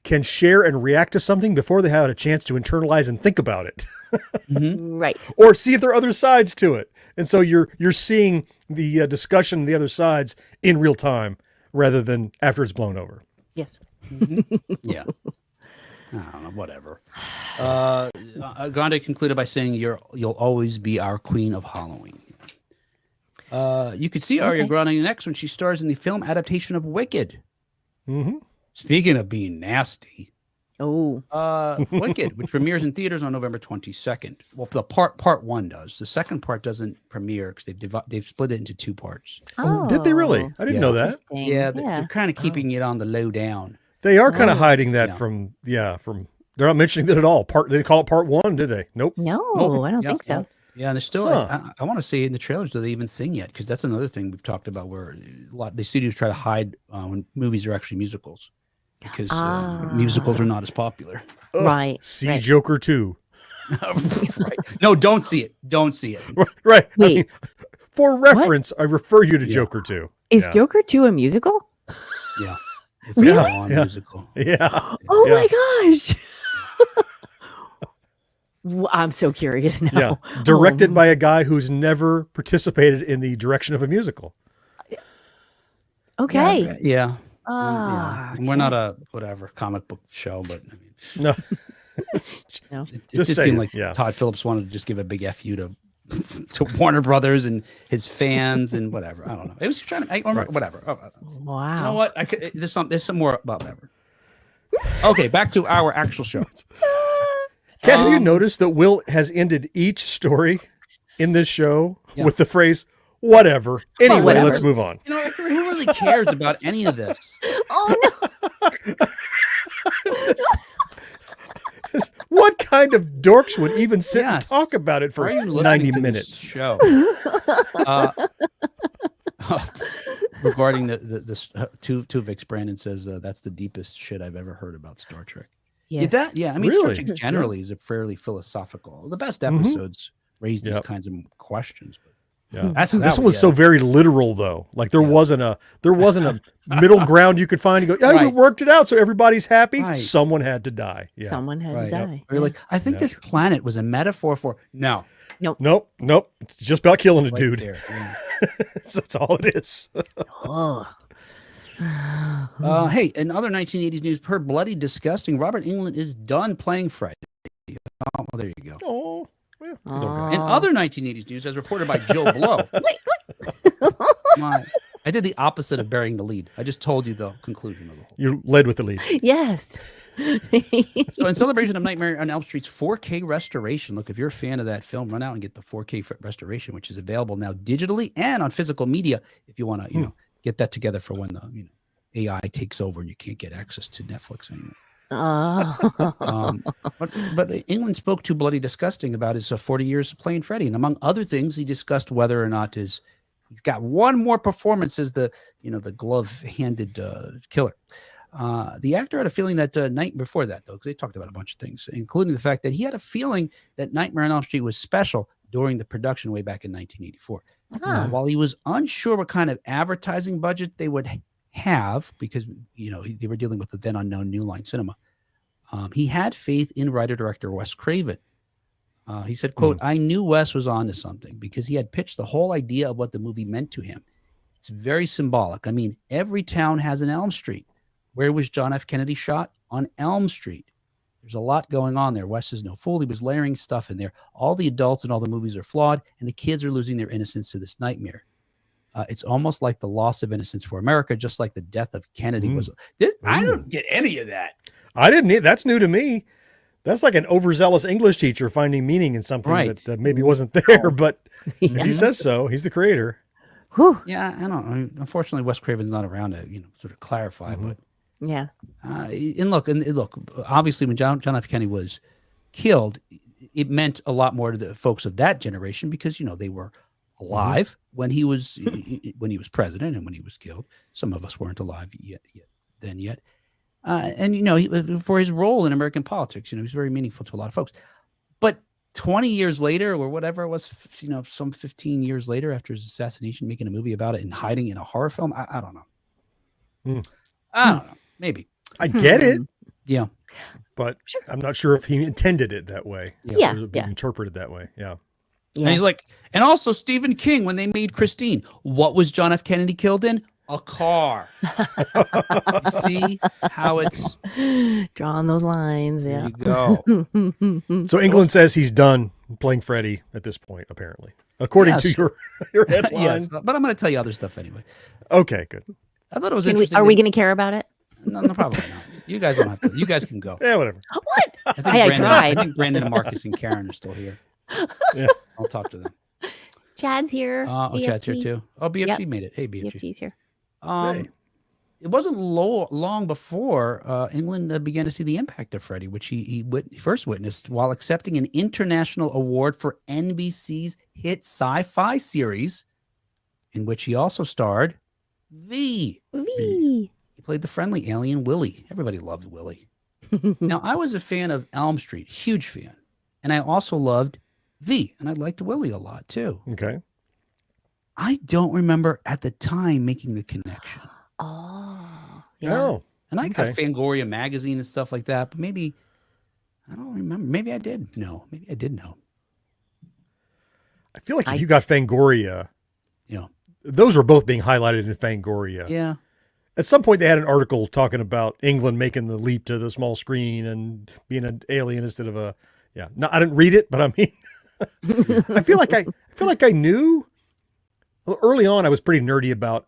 can share and react to something before they have a chance to internalize and think about it. Right. Or see if there are other sides to it. And so you're seeing the discussion, the other sides in real time rather than after it's blown over. Yes. Yeah. I don't know, whatever. Grande concluded by saying, you'll always be our queen of Halloween. You could see Ariana Grande next when she stars in the film adaptation of Wicked. Mm-hmm. Speaking of being nasty, Oh. Wicked, which premieres in theaters on November 22nd. Well, the part one does. The second part doesn't premiere because they've split it into 2 parts. Oh, did they really? I didn't Yeah. know that. Interesting. Yeah, they're kind of keeping it on the low down. They are kind of hiding that Yeah. from they're not mentioning that at all. They didn't call it part 1, did they? Nope. No, I don't Yeah, think so. Yeah, and there's still. Huh. I want to say in the trailers, do they even sing yet? Because that's another thing we've talked about, where a lot the studios try to hide when movies are actually musicals, because musicals are not as popular. Ugh, Right, See right. Joker 2. Right? No, don't see it. Don't see it. Right. I Wait. mean, for reference, I refer you to Yeah. Joker 2. Is Yeah. Joker 2 a musical? Yeah, it's Really? a full-on Yeah. musical. Yeah. Oh Yeah. my gosh. I'm so curious now. Yeah. Directed Oh, by a guy who's never participated in the direction of a musical. Okay. Yeah. Ah, And we're not a whatever comic book show, but I mean, No. No. it Just did saying, seem like yeah. Todd Phillips wanted to just give a big fu to Warner Brothers and his fans and whatever. I don't know. It was trying to whatever. Oh, Wow. you know what? There's some more about whatever. Okay, back to our actual show. Kat, have you noticed that Will has ended each story in this show Yeah. with the phrase, whatever. Anyway, whatever. let's move on. You know, who really cares about any of this? Oh no. What kind of dorks would even sit and Yes. talk about it for Why are you listening 90 to this minutes? show? Regarding Tuvix, Brandon says that's the deepest shit I've ever heard about Star Trek. Yes. Yeah, I mean, Really? Star Trek generally is a fairly philosophical. The best episodes raise these Yep. kinds of questions. But Yeah. that's This one was so very literal, though. Like there wasn't a middle ground you could find. You go, yeah, we Right. worked it out, so everybody's happy. Right. Someone had to die. Yeah. Someone had to die. Or you're like, I think this planet was a metaphor for no. Nope. It's just about killing a Right dude. there, yeah. That's all it is. Oh. Hey, in other 1980s news, per Bloody Disgusting, Robert Englund is done playing Freddy. Oh, well, there you go. Oh, yeah. In other 1980s news, as reported by Joe Blow. I did the opposite of burying the lead. I just told you the conclusion of the whole. You led with the lead. Yes. So in celebration of Nightmare on Elm Street's 4K restoration, look, if you're a fan of that film, run out and get the 4K restoration, which is available now digitally and on physical media if you want to, get that together for when the AI takes over and you can't get access to Netflix anymore. But England spoke to Bloody Disgusting about his 40 years of playing Freddy, and among other things, he discussed whether or not he's got one more performance as the glove-handed killer. The actor had a feeling that night before that, though, because they talked about a bunch of things, including the fact that he had a feeling that Nightmare on Elm Street was special during the production way back in 1984. While he was unsure what kind of advertising budget they would have, because they were dealing with the then unknown New Line Cinema, he had faith in writer-director Wes Craven. He said, quote, I knew Wes was onto something because he had pitched the whole idea of what the movie meant to him. It's very symbolic. I mean, every town has an Elm Street. Where was John F. Kennedy shot? On Elm Street. There's a lot going on there. Wes is no fool. He was layering stuff in there. All the adults in all the movies are flawed, and the kids are losing their innocence to this nightmare. It's almost like the loss of innocence for America, just like the death of Kennedy was. I don't get any of that. I didn't. That's new to me. That's like an overzealous English teacher finding meaning in something Right. that maybe wasn't there, but Yeah. he says so. He's the creator. Whew. Yeah, I don't know. Unfortunately, Wes Craven's not around to sort of clarify. But Yeah. and look, obviously, when John F. Kennedy was killed, it meant a lot more to the folks of that generation because they were alive when he was president and when he was killed. Some of us weren't alive yet. And for his role in American politics, he was very meaningful to a lot of folks. But 20 years later, or whatever it was, some 15 years later after his assassination, making a movie about it and hiding in a horror film, I don't know. I don't know. Maybe. I get it, Yeah. but I'm not sure if he intended it that way. Yeah, Or being interpreted that way. Yeah. And he's like, and also Stephen King, when they made Christine, what was John F. Kennedy killed in? A car. You see how it's drawing those lines. there Yeah. you go. So England says he's done playing Freddy at this point, apparently, according to Yes. your headline. Yes, but I'm going to tell you other stuff anyway. Okay, good. I thought it was Are interesting. we going to care about it? No, probably not. You guys don't have to. You guys can go. Yeah, whatever. What? I tried. think Brandon and Marcus and Karen are still here. Yeah. I'll talk to them. Chad's here. Chad's here too. Oh, BFG Yep. made it. Hey, BFG. BFG's here. Hey. It wasn't long before England began to see the impact of Freddy, which he first witnessed while accepting an international award for NBC's hit sci-fi series, in which he also starred V. V. He played the friendly alien Willie. Everybody loved Willie. Now, I was a fan of Elm Street, huge fan, and I also loved V, and I liked Willie a lot too. Okay. I don't remember at the time making the connection. Oh. Yeah. Oh, And I got Okay. Fangoria magazine and stuff like that, but maybe I don't remember. Maybe I did know. Maybe I did know. I feel like if you got Fangoria, Yeah. those were both being highlighted in Fangoria. Yeah. At some point, they had an article talking about England making the leap to the small screen and being an alien instead of a. Yeah, no, I didn't read it, but I mean, I feel like I knew. Well, early on, I was pretty nerdy about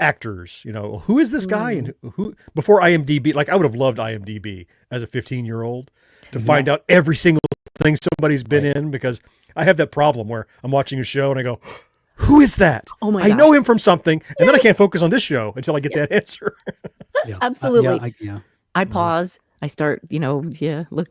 actors. Who is this guy, and who before IMDb? Like, I would have loved IMDb as a 15-year-old to find out every single thing somebody's been in, because I have that problem where I'm watching a show and I go, who is that? Oh my I gosh. know him from something, and then I can't focus on this show until I get that answer. Yeah. Absolutely. Yeah. I pause. I start, look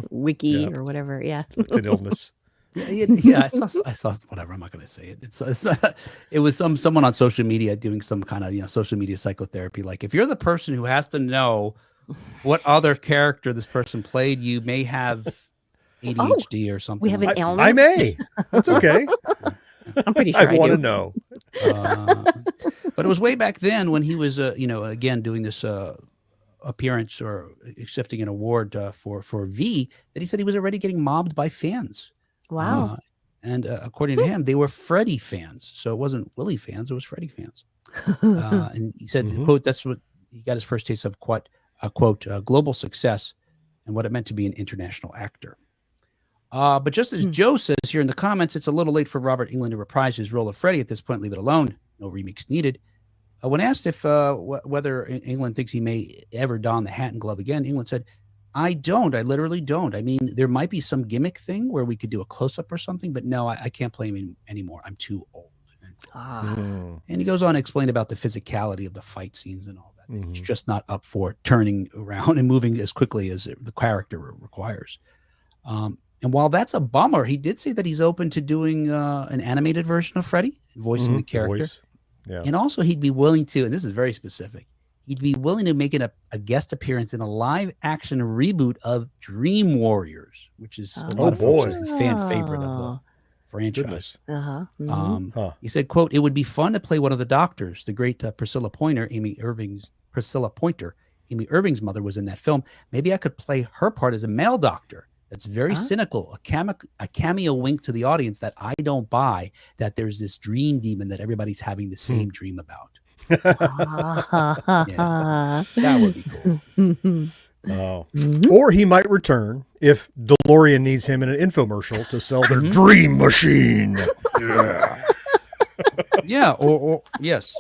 wiki Yeah. or whatever. Yeah. It's an illness. Yeah. I saw whatever. I'm not going to say it. It was someone on social media doing some kind of social media psychotherapy. Like, if you're the person who has to know what other character this person played, you may have ADHD or something. We have an like that. ailment. I may. That's okay. I'm pretty sure I I want to do. know. But it was way back then when he was, again doing this appearance or accepting an award for V, that he said he was already getting mobbed by fans. Wow. And according to him, they were Freddy fans. So it wasn't Willie fans; it was Freddy fans. And he said, "quote That's what he got his first taste of quote global success and what it meant to be an international actor." But just as Joe says here in the comments, it's a little late for Robert Englund to reprise his role of Freddy at this point. Leave it alone. No remix needed. When asked if whether Englund thinks he may ever don the hat and glove again, Englund said, I don't. I literally don't. I mean, there might be some gimmick thing where we could do a close-up or something, but no, I can't play him anymore. I'm too old. And he goes on to explain about the physicality of the fight scenes and all that. He's just not up for turning around and moving as quickly as the character requires. And while that's a bummer, he did say that he's open to doing an animated version of Freddy, voicing the character. Voice. Yeah. And also he'd be willing to, and this is very specific, he'd be willing to make a guest appearance in a live-action reboot of Dream Warriors, which is a lot of folks is the fan favorite of the franchise. Goodness. He said, quote, it would be fun to play one of the doctors. The great Priscilla Pointer, Amy Irving's mother was in that film. Maybe I could play her part as a male doctor. That's very cynical, a cameo wink to the audience that I don't buy, that there's this dream demon that everybody's having the same dream about. Yeah, that would be cool. Oh. Or he might return if DeLorean needs him in an infomercial to sell their dream machine. Yeah. Yeah, or yes.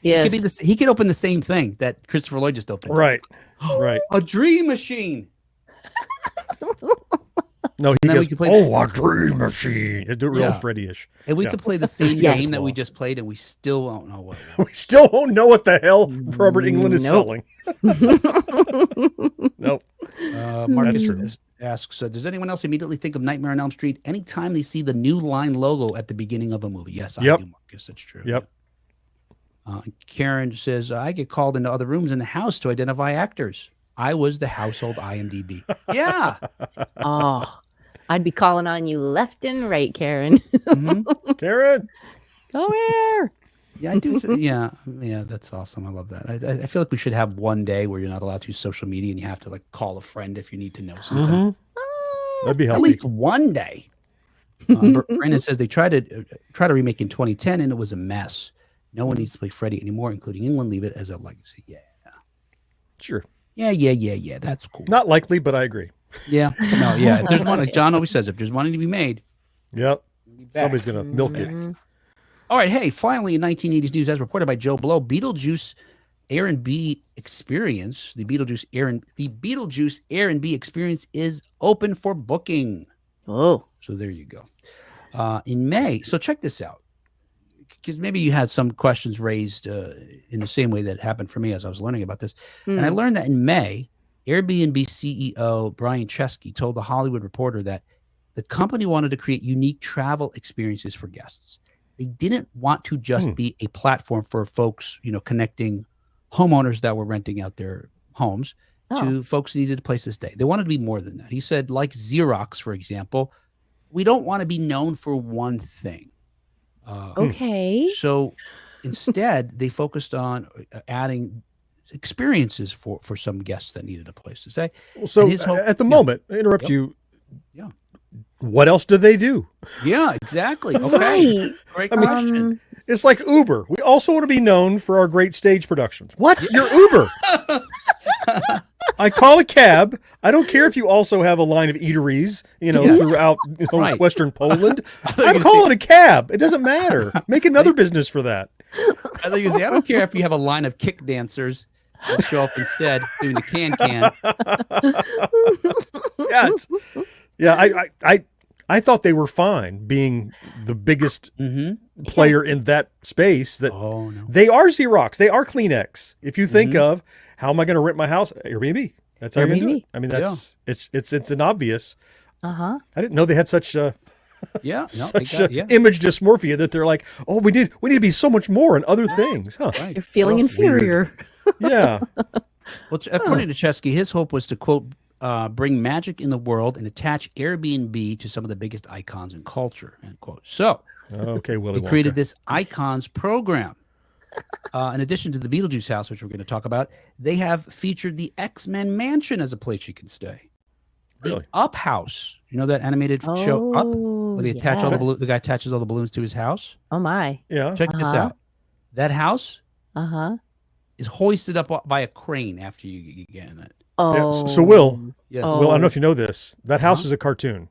Yes. He could open the same thing that Christopher Lloyd just opened. Right. Right. A dream machine. No, he then we goes, could play oh, a dream machine. Do it real Yeah. Freddy-ish. And we Yeah. could play the same Yes. game that we just played, and we still won't know what it was. We still don't know what the hell Robert Englund is Nope. selling. Nope. Marcus true. asks, does anyone else immediately think of Nightmare on Elm Street anytime they see the New Line logo at the beginning of a movie? Yes, I Yep. do, Marcus. That's true. Yep. Karen says, I get called into other rooms in the house to identify actors. I was the household IMDb. Yeah. Oh, I'd be calling on you left and right, Karen. Karen. Come here. Yeah, I do. Yeah, that's awesome. I love that. I feel like we should have one day where you're not allowed to use social media and you have to like call a friend if you need to know something. That'd be At healthy. least one day. Brandon says they tried to remake in 2010 and it was a mess. No one needs to play Freddy anymore, including England. Leave it as a legacy. Yeah. Sure. Yeah. That's cool. Not likely, but I agree. Yeah. No. Yeah. If there's one, like John always says, if there's one to be made, Yep. Somebody's going to milk it. All right. Hey, finally, in 1980s news, as reported by Joe Blow, Beetlejuice Air and B experience, the Beetlejuice Air and B experience is open for booking. Oh, So there you go. In May. So check this out, because maybe you had some questions raised in the same way that happened for me as I was learning about this. And I learned that in May, Airbnb CEO Brian Chesky told the Hollywood Reporter that the company wanted to create unique travel experiences for guests. They didn't want to just be a platform for folks, connecting homeowners that were renting out their homes to folks who needed a place to stay. They wanted to be more than that. He said, like Xerox, for example, we don't want to be known for one thing. okay. So instead, they focused on adding experiences for some guests that needed a place to stay. So And his whole- at the yeah. moment, I interrupt you. Yeah. What else do they do? Yeah, exactly. Okay. Right. Great question. It's like Uber. We also want to be known for our great stage productions. What? You're Uber. I call a cab. I don't care if you also have a line of eateries, Yes. throughout Right. Western Poland. you I'm were calling a cab. It doesn't matter. Make another business for that. I thought you say, I don't care if you have a line of kick dancers that show up instead doing the can. Yeah, I thought they were fine being the biggest player in that space. That Oh, no. they are Xerox, they are Kleenex. If you think of how am I going to rent my house, Airbnb. That's how you're going to do it. Airbnb. I mean, that's it's an obvious. Uh-huh. I didn't know they had such Yeah. No, such yeah. image dysmorphia that they're like, oh, we need to be so much more and other things, huh? Right. You're feeling Well, inferior. Yeah. Well, according to Chesky, his hope was to, quote, bring magic in the world and attach Airbnb to some of the biggest icons in culture, end quote. So Okay, Willy they Wonka. created this Icons program. In addition to the Beetlejuice house, which we're going to talk about, they have featured the X-Men mansion as a place you can stay. The Really? Up House, that animated show Up, where they attach all the guy attaches all the balloons to his house. Oh my. Yeah. Check this out. That house Uh-huh. is hoisted up by a crane after you get in it. Oh. So Will, Yes. Oh. Will, I don't know if you know this. That house is a cartoon.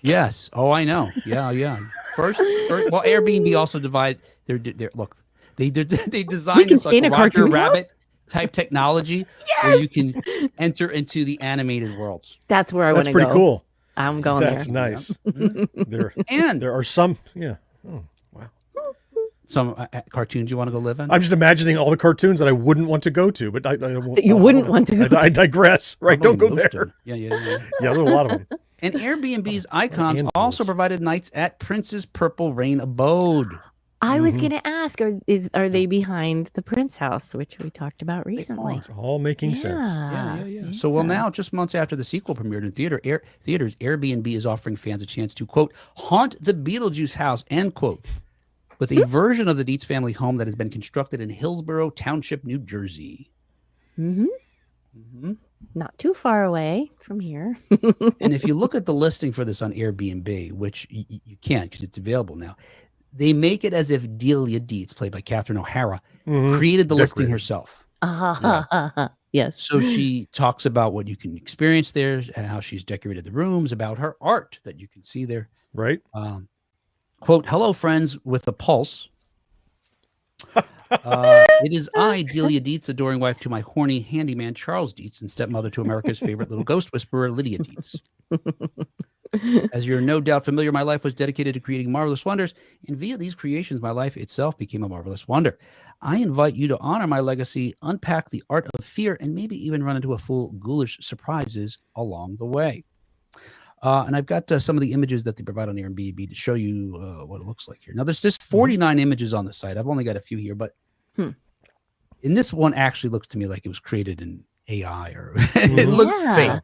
Yes. Oh, I know. Yeah. First, well, Airbnb also divide. Look, they designed can this stay in like a Roger cartoon Rabbit house? type technology where you can enter into the animated worlds. That's where I want That's to pretty go. cool. I'm going That's there. nice. And There are some, yeah. Oh, wow. some cartoons you want to go live in. I'm just imagining all the cartoons that I wouldn't want to go to, but I won't. That you wouldn't want to go I digress. Right? How Don't about go in there. Lewiston? Yeah. Yeah, there are a lot of them. And Airbnb's icons animals. also provided nights at Prince's Purple Rain abode. I was going to ask, are they behind the Prince house, which we talked about recently? It's all making sense. Yeah. So, well, now, just months after the sequel premiered in theaters, Airbnb is offering fans a chance to, quote, haunt the Beetlejuice house, end quote, with a version of the Deetz family home that has been constructed in Hillsborough Township, New Jersey. Not too far away from here. And if you look at the listing for this on Airbnb, which you can because it's available now, they make it as if Delia Deetz, played by Catherine O'Hara, created the listing Decorated. herself. Yes. So she talks about what you can experience there, and how she's decorated the rooms, about her art that you can see there. Right? Quote, hello, friends with a pulse. It is I, Delia Deetz, adoring wife to my horny handyman Charles Deetz, and stepmother to America's favorite little ghost whisperer Lydia Deetz. As you're no doubt familiar, my life was dedicated to creating marvelous wonders, and via these creations, my life itself became a marvelous wonder. I invite you to honor my legacy, unpack the art of fear, and maybe even run into a full ghoulish surprises along the way. And I've got some of the images that they provide on Airbnb to show you what it looks like here. Now, there's 49 images on the site. I've only got a few here, but in this one actually looks to me like it was created in AI, or it looks fake.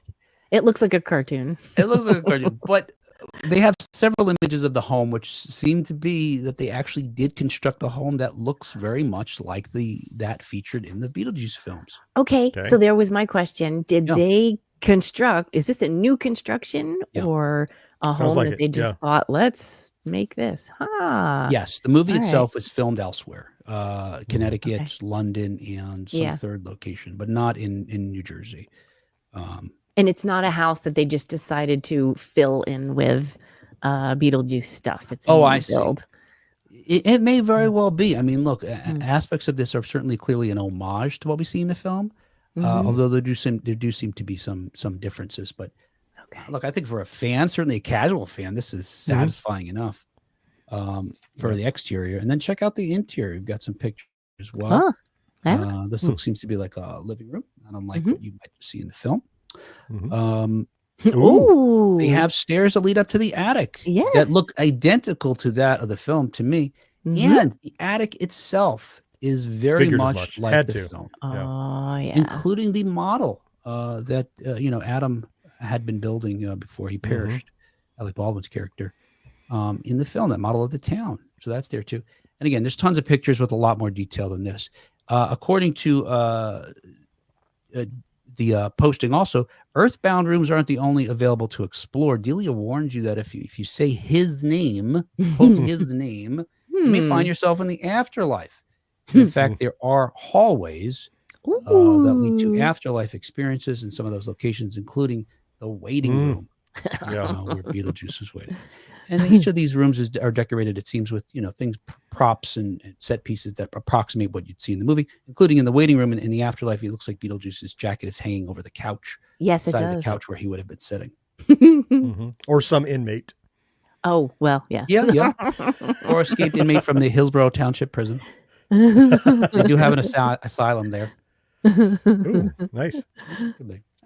It looks like a cartoon. It looks like a cartoon, but they have several images of the home, which seem to be that they actually did construct a home that looks very much like that featured in the Beetlejuice films. Okay, so there was my question. Did they construct, is this a new construction or a home that they just thought, let's make this? Yes, the movie itself was filmed elsewhere. Connecticut, London, and some third location, but not in New Jersey. And it's not a house that they just decided to fill in with Beetlejuice stuff. It's I see. It may very well be. I mean, look, aspects of this are certainly clearly an homage to what we see in the film, although there do seem to be some differences. But look, I think for a fan, certainly a casual fan, this is satisfying enough for the exterior. And then check out the interior. We've got some pictures as well. This seems to be like a living room, not unlike what you might see in the film. They have stairs that lead up to the attic that look identical to that of the film to me, and the attic itself is very much like the film, including the model that Adam had been building before he perished, Alec Baldwin's character in the film, that model of the town. So that's there too. And again, there's tons of pictures with a lot more detail than this. According to the posting also, earthbound rooms aren't the only available to explore. Delia warns you that if you say his name, quote his name, you may find yourself in the afterlife. In fact, there are hallways that lead to afterlife experiences in some of those locations, including the waiting room where Beetlejuice is waiting. And each of these rooms are decorated, it seems, with things, props and set pieces that approximate what you'd see in the movie, including in the waiting room. And in the afterlife, it looks like Beetlejuice's jacket is hanging over the couch. Yes, it does. Side of the couch where he would have been sitting. Or some inmate. Oh, well, yeah. Yeah. Or escaped inmate from the Hillsborough Township Prison. They do have an asylum there. Ooh, nice.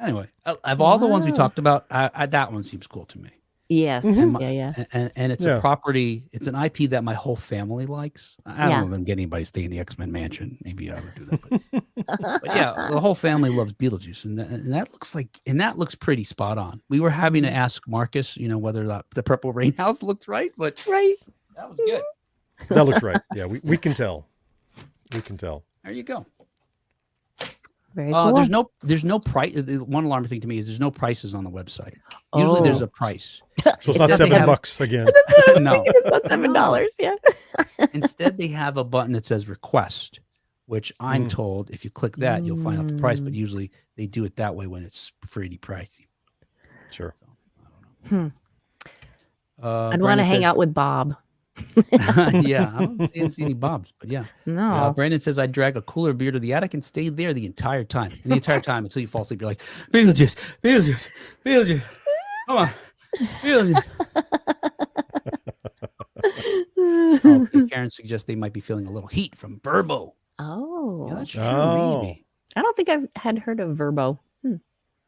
Anyway, of all the ones we talked about, that one seems cool to me. Yes. And it's a property, it's an IP that my whole family likes. I don't know if I'm getting anybody to stay in the X-Men mansion. Maybe I would do that. But yeah, the whole family loves Beetlejuice. And that looks pretty spot on. We were having to ask Marcus, whether the Purple Rain house looked right, but that was good. That looks right. Yeah, we can tell. We can tell. There you go. Very cool. There's no price. One alarming thing to me is there's no prices on the website. Usually there's a price. So it's not $7 again. No, it's not $7. Yeah. Instead, they have a button that says request, which I'm told if you click that, you'll find out the price. But usually they do it that way when it's pretty pricey. Sure. So, I don't know. I'd want to hang out with Bob. Yeah, I don't see any Bobs, but yeah. No. Brandon says I'd drag a cooler beer to the attic and stay there the entire time. And the entire time until you fall asleep, you're like, Beetlejuice, Beetlejuice, Beetlejuice. Come on, Beetlejuice. Karen suggests they might be feeling a little heat from Verbo. Oh. Yeah, that's true. Maybe. I don't think I've had heard of Verbo.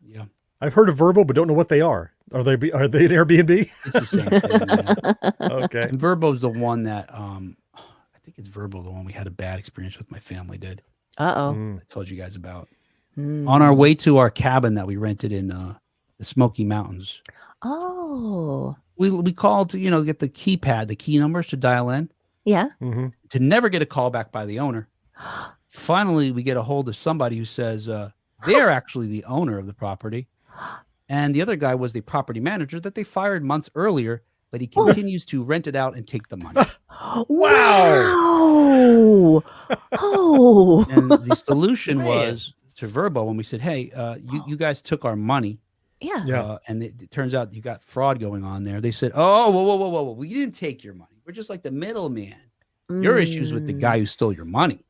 Yeah. I've heard of Verbo, but don't know what they are. Are they an Airbnb? It's the same thing. Yeah. Okay. And Verbo's the one that I think it's Verbo, the one we had a bad experience with. My family did. I told you guys about. On our way to our cabin that we rented in the Smoky Mountains. Oh. We called to get the keypad, the key numbers to dial in. Yeah. To never get a call back by the owner. Finally, we get a hold of somebody who says they're actually the owner of the property. And the other guy was the property manager that they fired months earlier, but he continues to rent it out and take the money. Wow. Oh. And the solution was to Verbo when we said, hey, you guys took our money. Yeah. And it turns out you got fraud going on there. They said, oh, whoa. We didn't take your money. We're just like the middleman. Your issue's with the guy who stole your money.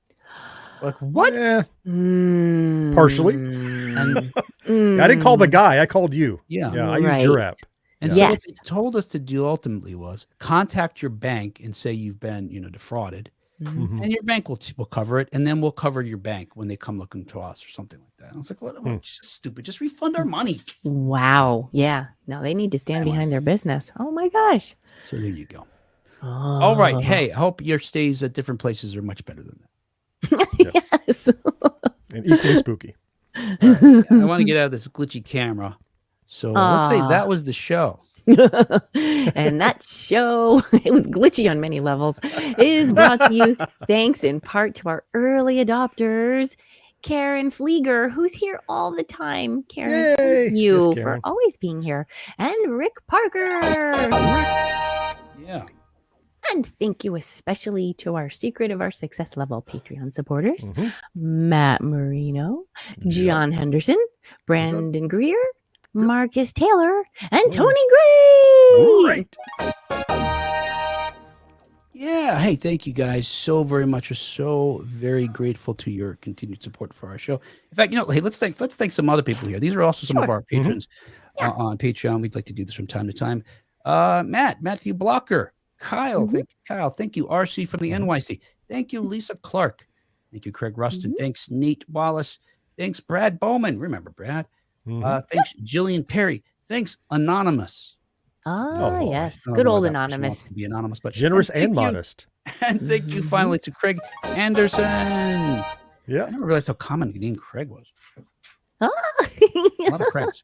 Like, what? Yeah, Mm. partially. And I didn't call the guy. I called you. yeah. Yeah, I used your Right. app. And Yeah. so what Yes. they told us to do ultimately was contact your bank and say you've been, defrauded, Mhm. and your bank will cover it, and then we'll cover your bank when they come looking to us or something like that. And I was like, what? It's just stupid. Just refund our money. Wow. Yeah. No, they need to stand behind their business. Oh my gosh. So there you go. Oh. All right. Hey, I hope your stays at different places are much better than that. Yes. And equally spooky. All right. I want to get out of this glitchy camera. So let's say Aw. that was the show. And that show, it was glitchy on many levels, is brought to you thanks in part to our early adopters, Karen Flieger, who's here all the time. Karen, thank Yay. you Yes, for Karen. always being here. And Rick Parker. Yeah. And thank you especially to our Secret of Our Success level Patreon supporters, Mhm. Matt Marino, Yep. John Henderson, Brandon Greer, Marcus Taylor, and Oh. Tony Gray. Great. Yeah. Hey, thank you guys so very much. We're so very grateful to your continued support for our show. In fact, hey, let's thank some other people here. These are also some of our patrons on Patreon. We'd like to do this from time to time. Matthew Blocker, Kyle, thank you, RC from the NYC. Thank you, Lisa Clark. Thank you, Craig Rustin. Thanks, Nate Wallace. Thanks, Brad Bowman. Remember Brad. Thanks, Jillian Perry. Thanks, Anonymous. Ah, yes. I don't Good know why old that person Anonymous. wants to be anonymous, but Generous thank and you. modest. And thank you finally to Craig Anderson. Yeah. I never realized how common the name Craig was. Ah. A lot of Craigs.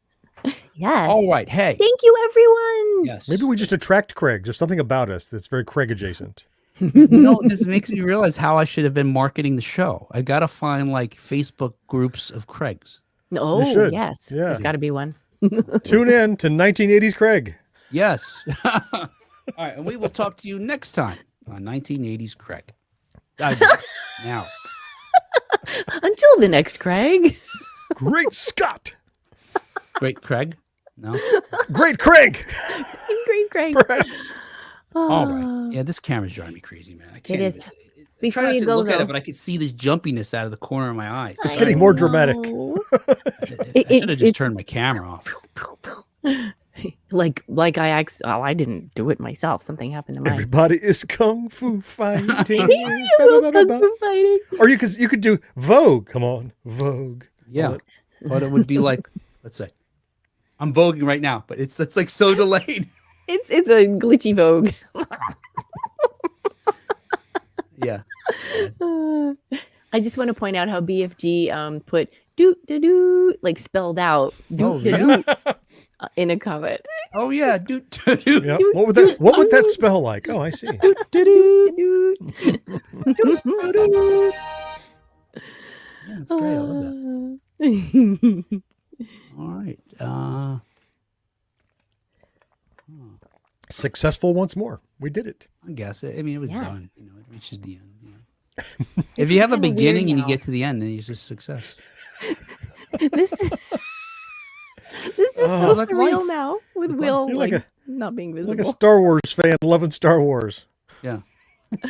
Yes. All right. Hey. Thank you, everyone. Yes. Maybe we just attract Craig. There's something about us that's very Craig adjacent. This makes me realize how I should have been marketing the show. I got to find like Facebook groups of Craigs. Oh, should. yes. Yeah. There's got to be one. Tune in to 1980s Craig. Yes. All right. And we will talk to you next time on 1980s Craig. Now. Until the next Craig. Great Scott. Great Craig. No. Great Craig. Great Craig. Perhaps. All right. Yeah, this camera's driving me crazy, man. I can't. It is. even- I Before try not you to go, look at though. it, but I could see this jumpiness out of the corner of my eye. It's I getting more dramatic. know. I should have just it's- turned my camera off. like I didn't do it myself. Something happened to mine. Everybody is kung fu fighting. Kung fu fighting. Or you could do Vogue. Come on, Vogue. Yeah, but it would be like, let's say, I'm voguing right now, but it's like so delayed. It's a glitchy Vogue. Yeah. I just want to point out how BFG put doot doo doo like spelled out Oh, doot yeah. in a comment. Oh yeah, dude. Yeah. What would that spell like? Oh, I see. Doot. Yeah, that's great. I love that. All right. Successful once more. We did it. I guess. I mean, it was Yes. done. It reaches the end. If you have a kinda weird beginning and you now. get to the end, then it's just success. This is Oh. so Like surreal life. now with Like Will You're like not being visible. Like a Star Wars fan loving Star Wars. Yeah.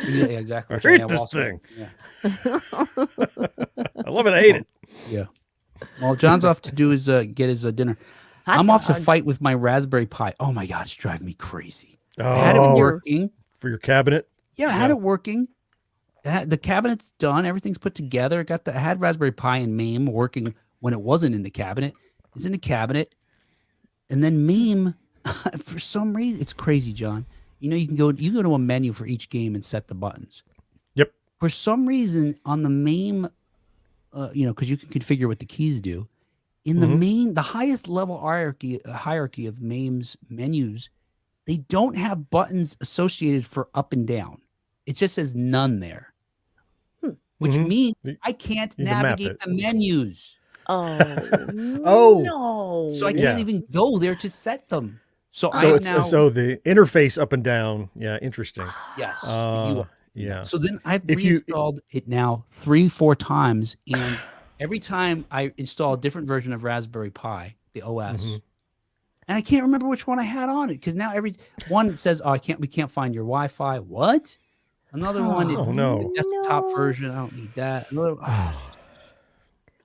Yeah, exactly. I Which hate have this also. thing. Yeah. I love it. I hate it. Yeah. Well, John's off to do his get his dinner. Hot I'm off to dog. fight with my Raspberry Pi. Oh my God, it's driving me crazy. I Oh, had it working. for your cabinet. Yeah, I had it working. The cabinet's done. Everything's put together. I had Raspberry Pi and MAME working when it wasn't in the cabinet. It's in the cabinet. And then MAME, for some reason, it's crazy, John. You know, you go to a menu for each game and set the buttons. Yep. For some reason, on the MAME, because you can configure what the keys do. In the highest level hierarchy of MAME's menus, they don't have buttons associated for up and down. It just says none there, which means I can't You can map navigate it. the menus. Oh, Oh. no. So I Yeah. can't even go there to set them. So So the interface up and down. Yeah, interesting. yes. Yeah. So then I've If you- reinstalled it now 3-4 times, and every time I install a different version of Raspberry Pi, the OS, and I can't remember which one I had on it because now every one says, "Oh, we can't find your Wi-Fi." What? Another one. It's Oh, no. the desktop No. version. I don't need that. Another.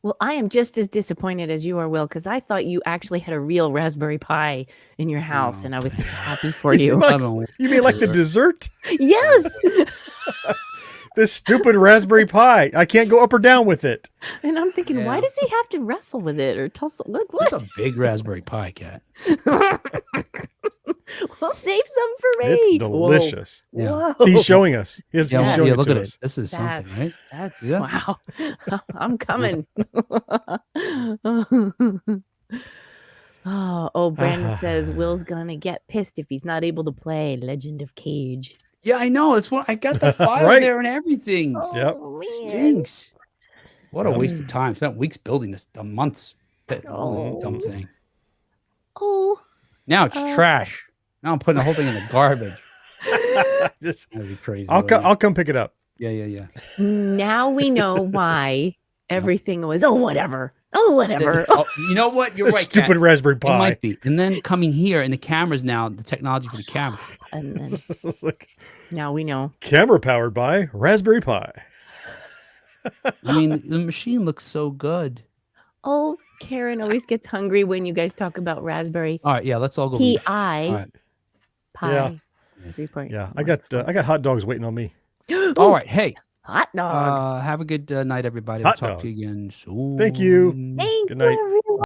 Well, I am just as disappointed as you are, Will, because I thought you actually had a real Raspberry Pi in your house, Oh, and I was happy for you. Like- I've been You mean like the dessert? Yes. This stupid Raspberry Pi. I can't go up or down with it. And I'm thinking, why Yeah. does he have to wrestle with it or tussle? Look, It's what? a big Raspberry Pi, Cat. Well, save some for me. It's delicious. Yeah. Whoa. See, he's showing us. He's Yeah, showing yeah, it look to at us. it. This is something, That's, right? that's Yeah. wow. I'm coming. Oh, Brandon says Will's gonna get pissed if he's not able to play Legend of Cage. Yeah, I know. It's what I got the file Right. there and everything. Yep. Oh, man. Stinks. What a Yep. waste of time. Spent weeks building this, months. That Oh. dumb thing. Oh, Now it's trash. Now I'm putting the whole thing in the garbage. Just, That'd be crazy. I'll wouldn't it? I'll come pick it up. Yeah. now we know why everything was. Oh, whatever. Oh, whatever. Oh, you know what? You're This right, stupid Kat. Raspberry It Pi. might be. And then coming here, and the cameras now, the technology for the camera. And then It's like, now we know. camera powered by Raspberry Pi. I mean, the machine looks so good. Oh, Karen always gets hungry when you guys talk about Raspberry All right, yeah, let's all go. eat. All Pi. right. Pie. Yeah. Yes. 3 Yeah, I got hot dogs waiting on me. All right. Hey, Hot dog. have a good night, everybody. Hot I'll talk dog. to you again soon. Thank you. Thank Good you, night. everyone.